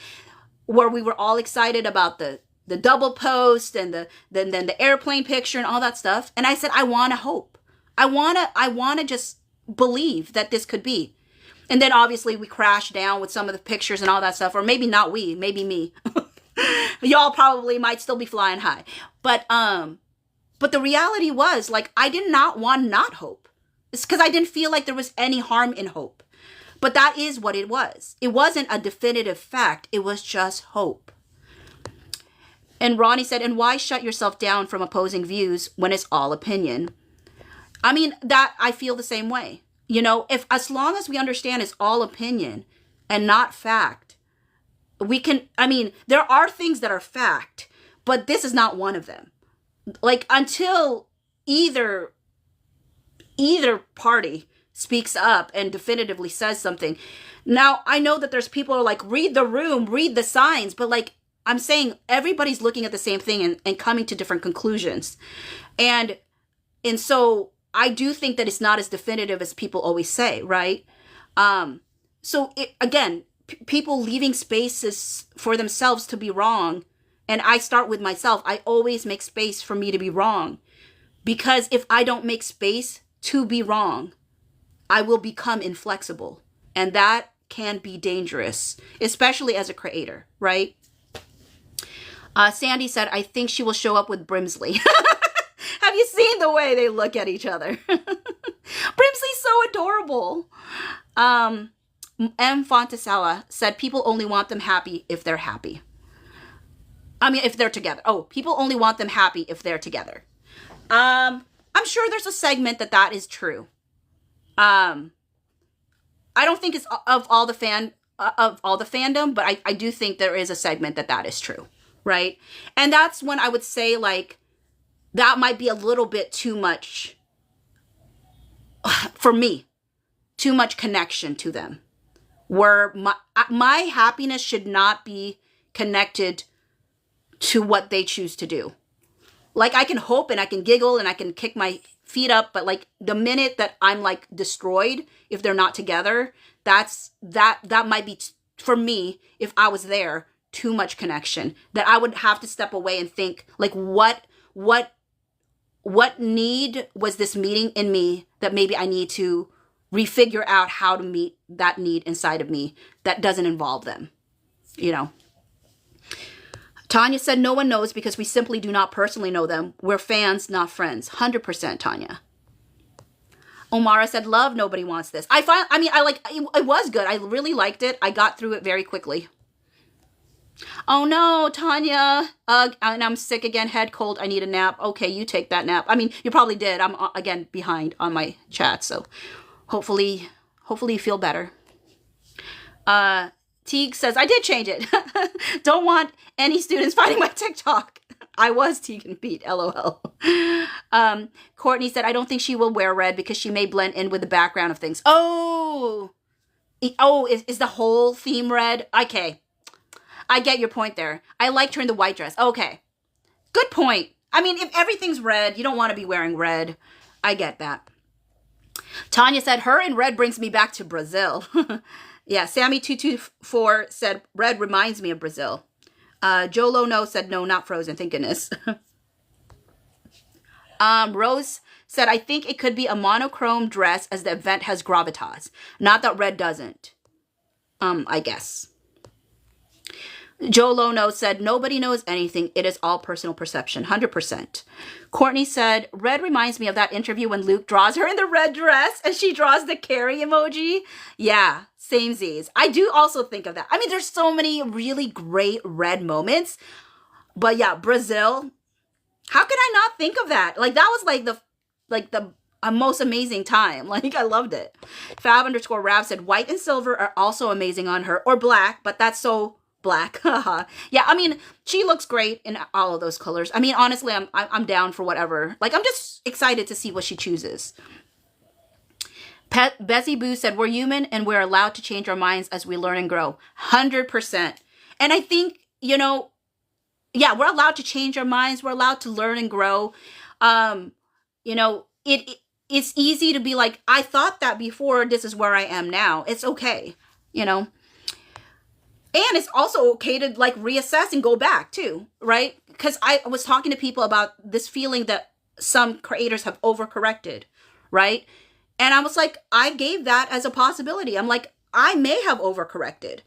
where we were all excited about the double post and then the airplane picture and all that stuff. And I said, I want to hope. I want to just believe that this could be. And then obviously we crashed down with some of the pictures and all that stuff, or maybe not we, maybe me. Y'all probably might still be flying high. But the reality was, like, I did not want not hope. It's because I didn't feel like there was any harm in hope. But that is what it was. It wasn't a definitive fact. It was just hope. And Ronnie said, and why shut yourself down from opposing views when it's all opinion? I mean, that I feel the same way. If as long as we understand it's all opinion and not fact, we can, there are things that are fact, but this is not one of them. Like, until either party speaks up and definitively says something. Now, I know that there's people who are like, read the room, read the signs, but like, I'm saying everybody's looking at the same thing and coming to different conclusions. And so I do think that it's not as definitive as people always say, right? People leaving spaces for themselves to be wrong. And I start with myself. I always make space for me to be wrong. Because if I don't make space to be wrong, I will become inflexible. And that can be dangerous, especially as a creator, right? Sandy said, I think she will show up with Brimsley. Have you seen the way they look at each other? Brimsley's so adorable. M. Fontasella said, people only want them happy if they're happy. If they're together. Oh, people only want them happy if they're together. I'm sure there's a segment that is true. I don't think it's of all the fandom, but I do think there is a segment that is true, right? And that's when I would say, like, that might be a little bit too much for me, too much connection to them, where my happiness should not be connected to what they choose to do. Like, I can hope and I can giggle and I can kick my feet up, but like the minute that I'm like destroyed, if they're not together, that might be for me, if I was there, too much connection, that I would have to step away and think, like, what need was this meeting in me that maybe I need to refigure out how to meet that need inside of me that doesn't involve them, Tanya said, no one knows because we simply do not personally know them. We're fans, not friends. 100%, Tanya. Omara said, love, nobody wants this. It was good. I really liked it. I got through it very quickly. Oh no, Tanya. And I'm sick again, head cold. I need a nap. Okay, you take that nap. I mean, you probably did. I'm again behind on my chat, so hopefully you feel better. Teague says, I did change it. Don't want any students finding my TikTok. I was Teague and Pete, LOL. Courtney said, I don't think she will wear red because she may blend in with the background of things. Oh, is the whole theme red? Okay. I get your point there. I liked her in the white dress. Okay. Good point. I mean, if everything's red, you don't want to be wearing red. I get that. Tanya said, her in red brings me back to Brazil. Yeah, Sammy224 said, red reminds me of Brazil. Jolo No said, no, not Frozen, thank goodness. Rose said, I think it could be a monochrome dress as the event has gravitas. Not that red doesn't. I guess. Joe Lono said, nobody knows anything. It is all personal perception. 100%. Courtney said, red reminds me of that interview when Luke draws her in the red dress and she draws the carry emoji. Yeah, same Z's. I do also think of that. I mean, there's so many really great red moments. But yeah, Brazil. How can I not think of that? Like, that was like the most amazing time. Like, I loved it. Fab_Rav said, white and silver are also amazing on her. Or black, but that's so... black. Yeah, I mean, she looks great in all of those colors. I mean, honestly, I'm down for whatever. Like, I'm just excited to see what she chooses. Bessie Boo said, we're human and we're allowed to change our minds as we learn and grow. 100%. And I think, yeah, we're allowed to change our minds. We're allowed to learn and grow. It's easy to be like, I thought that before, this is where I am now. It's okay, And it's also okay to like reassess and go back too, right? Because I was talking to people about this feeling that some creators have overcorrected, right? And I was like, I gave that as a possibility. I'm like, I may have overcorrected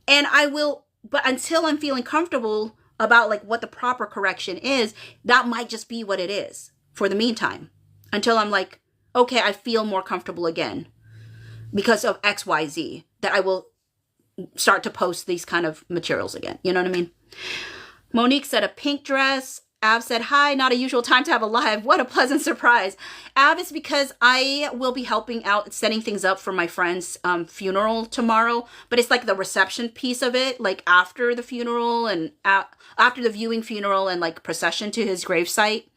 and I will, but until I'm feeling comfortable about like what the proper correction is, that might just be what it is for the meantime, until I'm like, okay, I feel more comfortable again because of XYZ, that I will start to post these kind of materials again. You know what I mean? Monique said a pink dress. Av said, hi, not a usual time to have a live. What a pleasant surprise. Av, is because I will be helping out, setting things up for my friend's funeral tomorrow. But it's like the reception piece of it, like after the funeral and after the viewing funeral and like procession to his gravesite.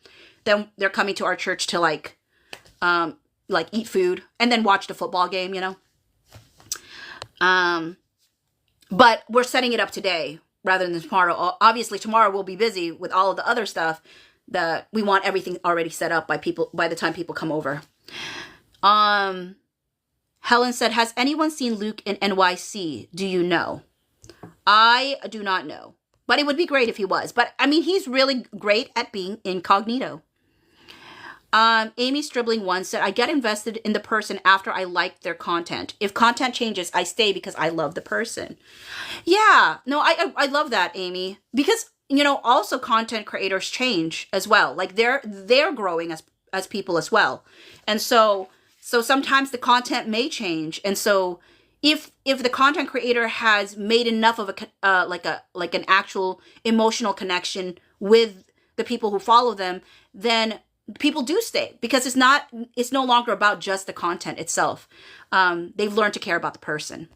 Then they're coming to our church to like eat food and then watch the football game, But we're setting it up today rather than tomorrow. Obviously, tomorrow we'll be busy with all of the other stuff that we want everything already set up by the time people come over. Helen said, has anyone seen Luke in NYC? Do you know? I do not know, but it would be great if he was. But I mean, he's really great at being incognito. Amy Stribling 1 said, I get invested in the person after I like their content. If content changes, I stay because I love the person. Yeah, no, I love that, Amy, because, also content creators change as well. Like they're growing as people as well. And so sometimes the content may change. And so if the content creator has made enough of an actual emotional connection with the people who follow them, then people do stay, because it's no longer about just the content itself. They've learned to care about the person.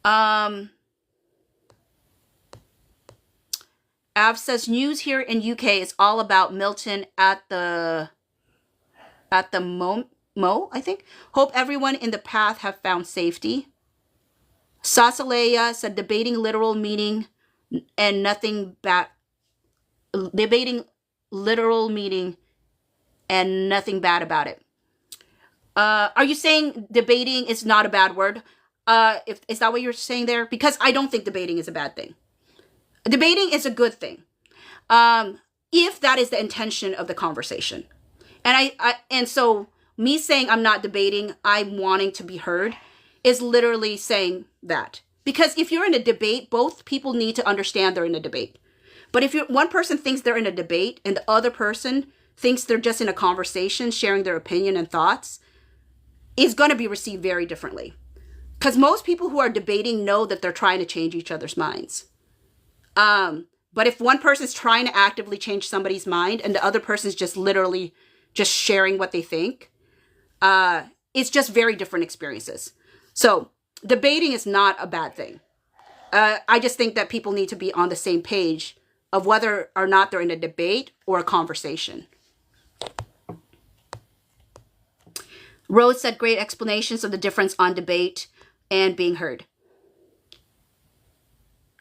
Av says, news here in UK is all about Milton at the Mo, I think. Hope everyone in the path have found safety. Sasaleya said, debating literal meaning and nothing bad. Debating literal meaning and nothing bad about it. Are you saying debating is not a bad word? Is that what you're saying there? Because I don't think debating is a bad thing. Debating is a good thing. If that is the intention of the conversation. And so me saying I'm not debating, I'm wanting to be heard. is literally saying that. Because if you're in a debate, both people need to understand they're in a debate. But if one person thinks they're in a debate and the other person thinks they're just in a conversation, sharing their opinion and thoughts, is going to be received very differently. Because most people who are debating know that they're trying to change each other's minds. But if one person's trying to actively change somebody's mind and the other person's just literally just sharing what they think, it's just very different experiences. So debating is not a bad thing. I just think that people need to be on the same page of whether or not they're in a debate or a conversation. Rose said great explanations of the difference on debate and being heard.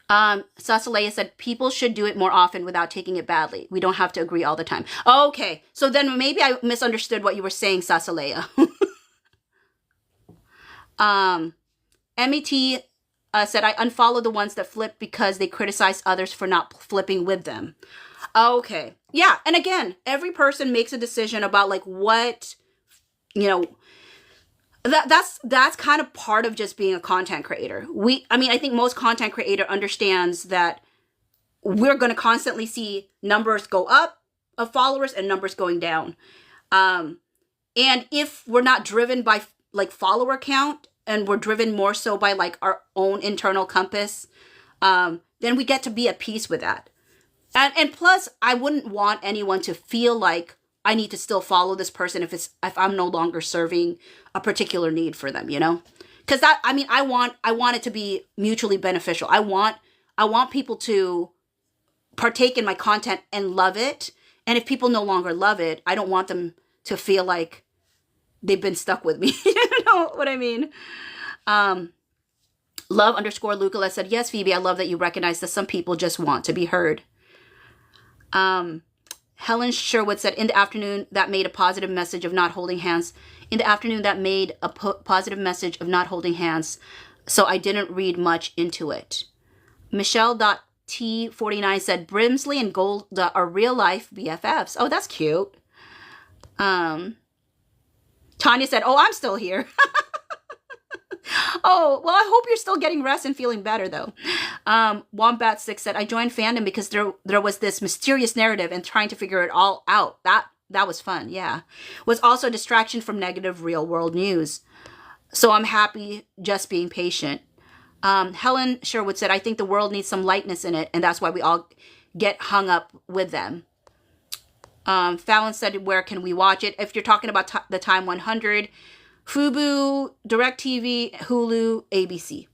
Sasaleya said people should do it more often without taking it badly. We don't have to agree all the time. Okay, so then maybe I misunderstood what you were saying, Sasaleya. MET said I unfollow the ones that flip because they criticize others for not flipping with them. Okay, yeah, and again, every person makes a decision about like what, you know, that's kind of part of just being a content creator. I think most content creator understands that we're going to constantly see numbers go up of followers and numbers going down. And if we're not driven by like follower count and we're driven more so by like our own internal compass, then we get to be at peace with that. And plus, I wouldn't want anyone to feel like I need to still follow this person if I'm no longer serving a particular need for them, you know? Because I want it to be mutually beneficial. I want people to partake in my content and love it. And if people no longer love it, I don't want them to feel like they've been stuck with me. You know what I mean? Love_Lucala said, yes, Phoebe, I love that you recognize that some people just want to be heard. Helen Sherwood said, in the afternoon, that made a positive message of not holding hands. In the afternoon, that made a positive message of not holding hands. So I didn't read much into it. Michelle.T49 said, Brimsley and Golda are real life BFFs. Oh, that's cute. Tanya said, oh, I'm still here. Oh, well, I hope you're still getting rest and feeling better, though. Wombat6 said, I joined fandom because there was this mysterious narrative and trying to figure it all out. That was fun, yeah. Was also a distraction from negative real-world news. So I'm happy just being patient. Helen Sherwood said, I think the world needs some lightness in it, and that's why we all get hung up with them. Fallon said, where can we watch it? If you're talking about the Time 100, Fubu, DirecTV, Hulu, ABC.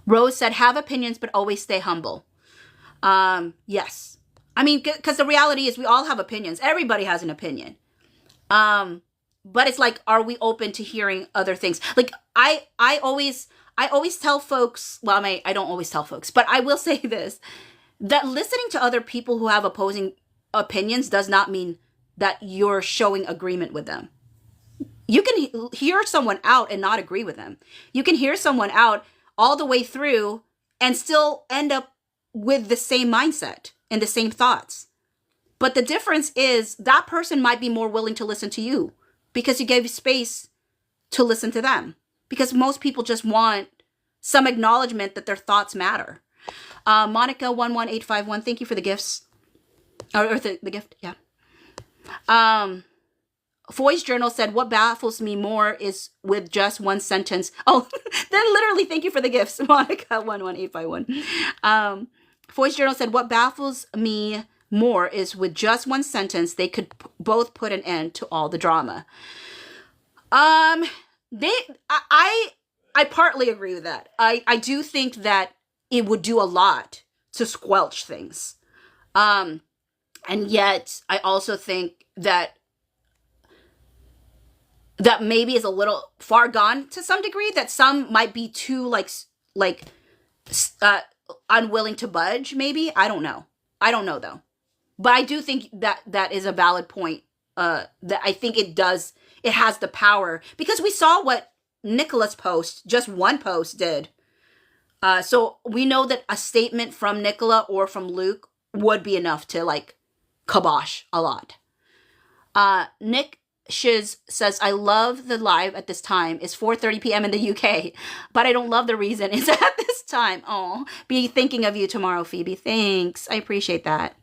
Rose said, have opinions, but always stay humble. Yes. I mean, because the reality is we all have opinions. Everybody has an opinion. But it's like, are we open to hearing other things? Like, I always tell folks, well, I don't always tell folks, but I will say this, that listening to other people who have opposing opinions does not mean that you're showing agreement with them. You can hear someone out and not agree with them. You can hear someone out all the way through and still end up with the same mindset and the same thoughts. But the difference is that person might be more willing to listen to you because you gave space to listen to them. Because most people just want some acknowledgement that their thoughts matter. Monica11851, thank you for the gifts. Or the gift, yeah. Foy's Journal said, what baffles me more is with just one sentence. Oh, then literally, thank you for the gifts, Monica11851. Foy's Journal said, what baffles me more is with just one sentence, they could both put an end to all the drama. I partly agree with that. I do think that it would do a lot to squelch things. And yet I also think that maybe is a little far gone to some degree, that some might be too unwilling to budge, maybe. I don't know though. But I do think that is a valid point. That I think it has the power, because we saw what Nicola's post, just one post, did. So we know that a statement from Nicola or from Luke would be enough to kibosh a lot. Nick Shiz says, I love the live at this time. It's 4:30 p.m. in the UK, but I don't love the reason it's at this time. Oh, be thinking of you tomorrow, Phoebe. Thanks. I appreciate that.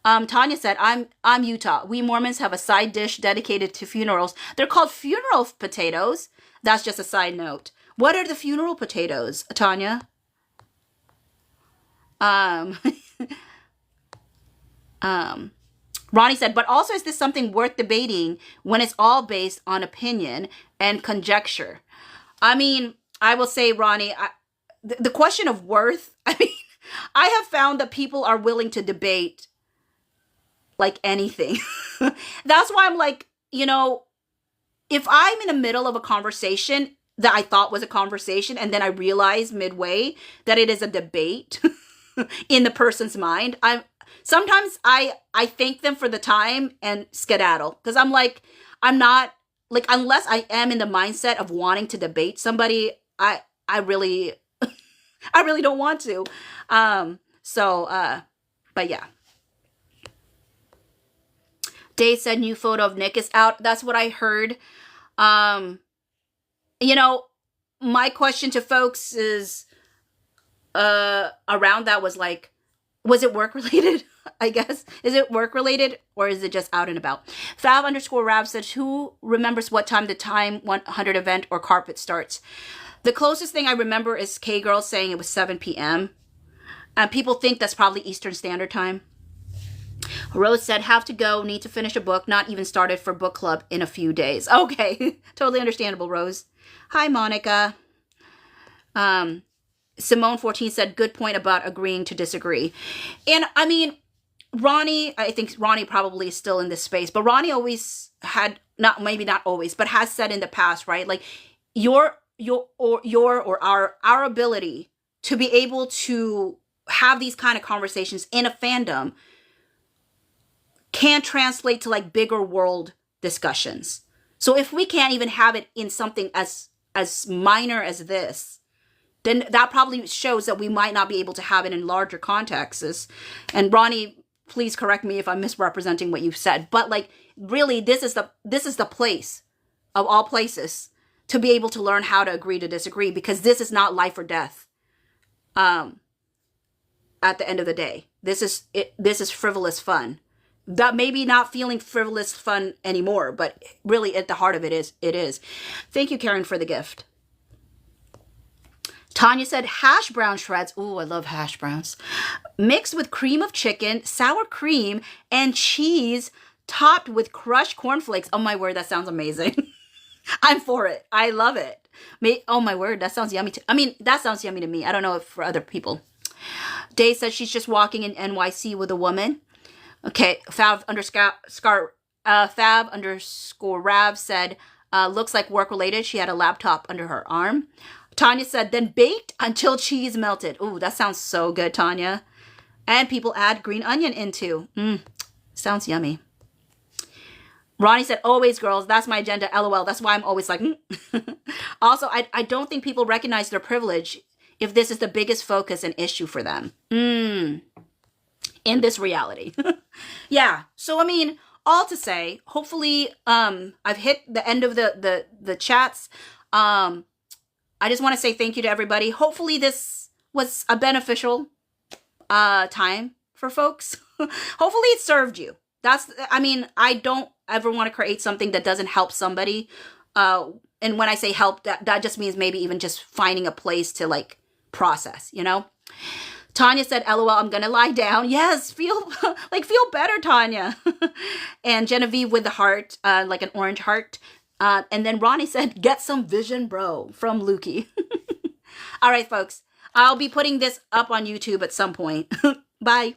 Tanya said, I'm Utah. We Mormons have a side dish dedicated to funerals. They're called funeral potatoes. That's just a side note. What are the funeral potatoes, Tanya? Ronnie said, but also is this something worth debating when it's all based on opinion and conjecture? I mean, I will say, Ronnie, the question of worth, I mean, I have found that people are willing to debate like anything. That's why I'm like, you know, if I'm in the middle of a conversation that I thought was a conversation and then I realize midway that it is a debate in the person's mind, sometimes I thank them for the time and skedaddle, because I'm like, I'm not like, unless I am in the mindset of wanting to debate somebody, I really I really don't want to. But yeah. Dave said new photo of Nick is out. That's what I heard. You know, my question to folks is around that was like, was it work related? I guess. Is it work related or is it just out and about? Fab_Rab said, who remembers what time the Time 100 event or carpet starts? The closest thing I remember is K-Girl saying it was 7 p.m. And people think that's probably Eastern Standard Time. Rose said, have to go, need to finish a book, not even started for book club in a few days. Okay, totally understandable, Rose. Hi, Monica. Simone 14 said, good point about agreeing to disagree. And I mean, Ronnie, I think Ronnie probably is still in this space, but Ronnie always had, maybe not always, but has said in the past, right? Like our ability to be able to have these kind of conversations in a fandom can translate to like bigger world discussions. So if we can't even have it in something as minor as this, then that probably shows that we might not be able to have it in larger contexts. And Ronnie, please correct me if I'm misrepresenting what you've said, but like really this is the place of all places to be able to learn how to agree to disagree, because this is not life or death. At the end of the day, this is frivolous fun. That maybe not feeling frivolous fun anymore, but really at the heart of it is. Thank you, Karen, for the gift. Tanya said, hash brown shreds. Ooh, I love hash browns. Mixed with cream of chicken, sour cream, and cheese, topped with crushed cornflakes. Oh my word, that sounds amazing. I'm for it. I love it. Oh my word, that sounds yummy. That sounds yummy to me. I don't know if for other people. Day says she's just walking in NYC with a woman. Okay, Fab_Rab said, looks like work related. She had a laptop under her arm. Tanya said, then baked until cheese melted. Ooh, that sounds so good, Tanya. And people add green onion into. Sounds yummy. Ronnie said, always girls, that's my agenda, LOL. That's why I'm always like, Also, I don't think people recognize their privilege if this is the biggest focus and issue for them. In this reality. Yeah. So, I mean, all to say, hopefully, I've hit the end of the chats. I just want to say thank you to everybody. Hopefully this was a beneficial, time for folks. Hopefully it served you. I don't ever want to create something that doesn't help somebody. And when I say help, that just means maybe even just finding a place to like process, you know? Tanya said, LOL, I'm going to lie down. Yes, feel better, Tanya. And Genevieve with the heart, like an orange heart. And then Ronnie said, get some vision, bro, from Lukey. All right, folks. I'll be putting this up on YouTube at some point. Bye.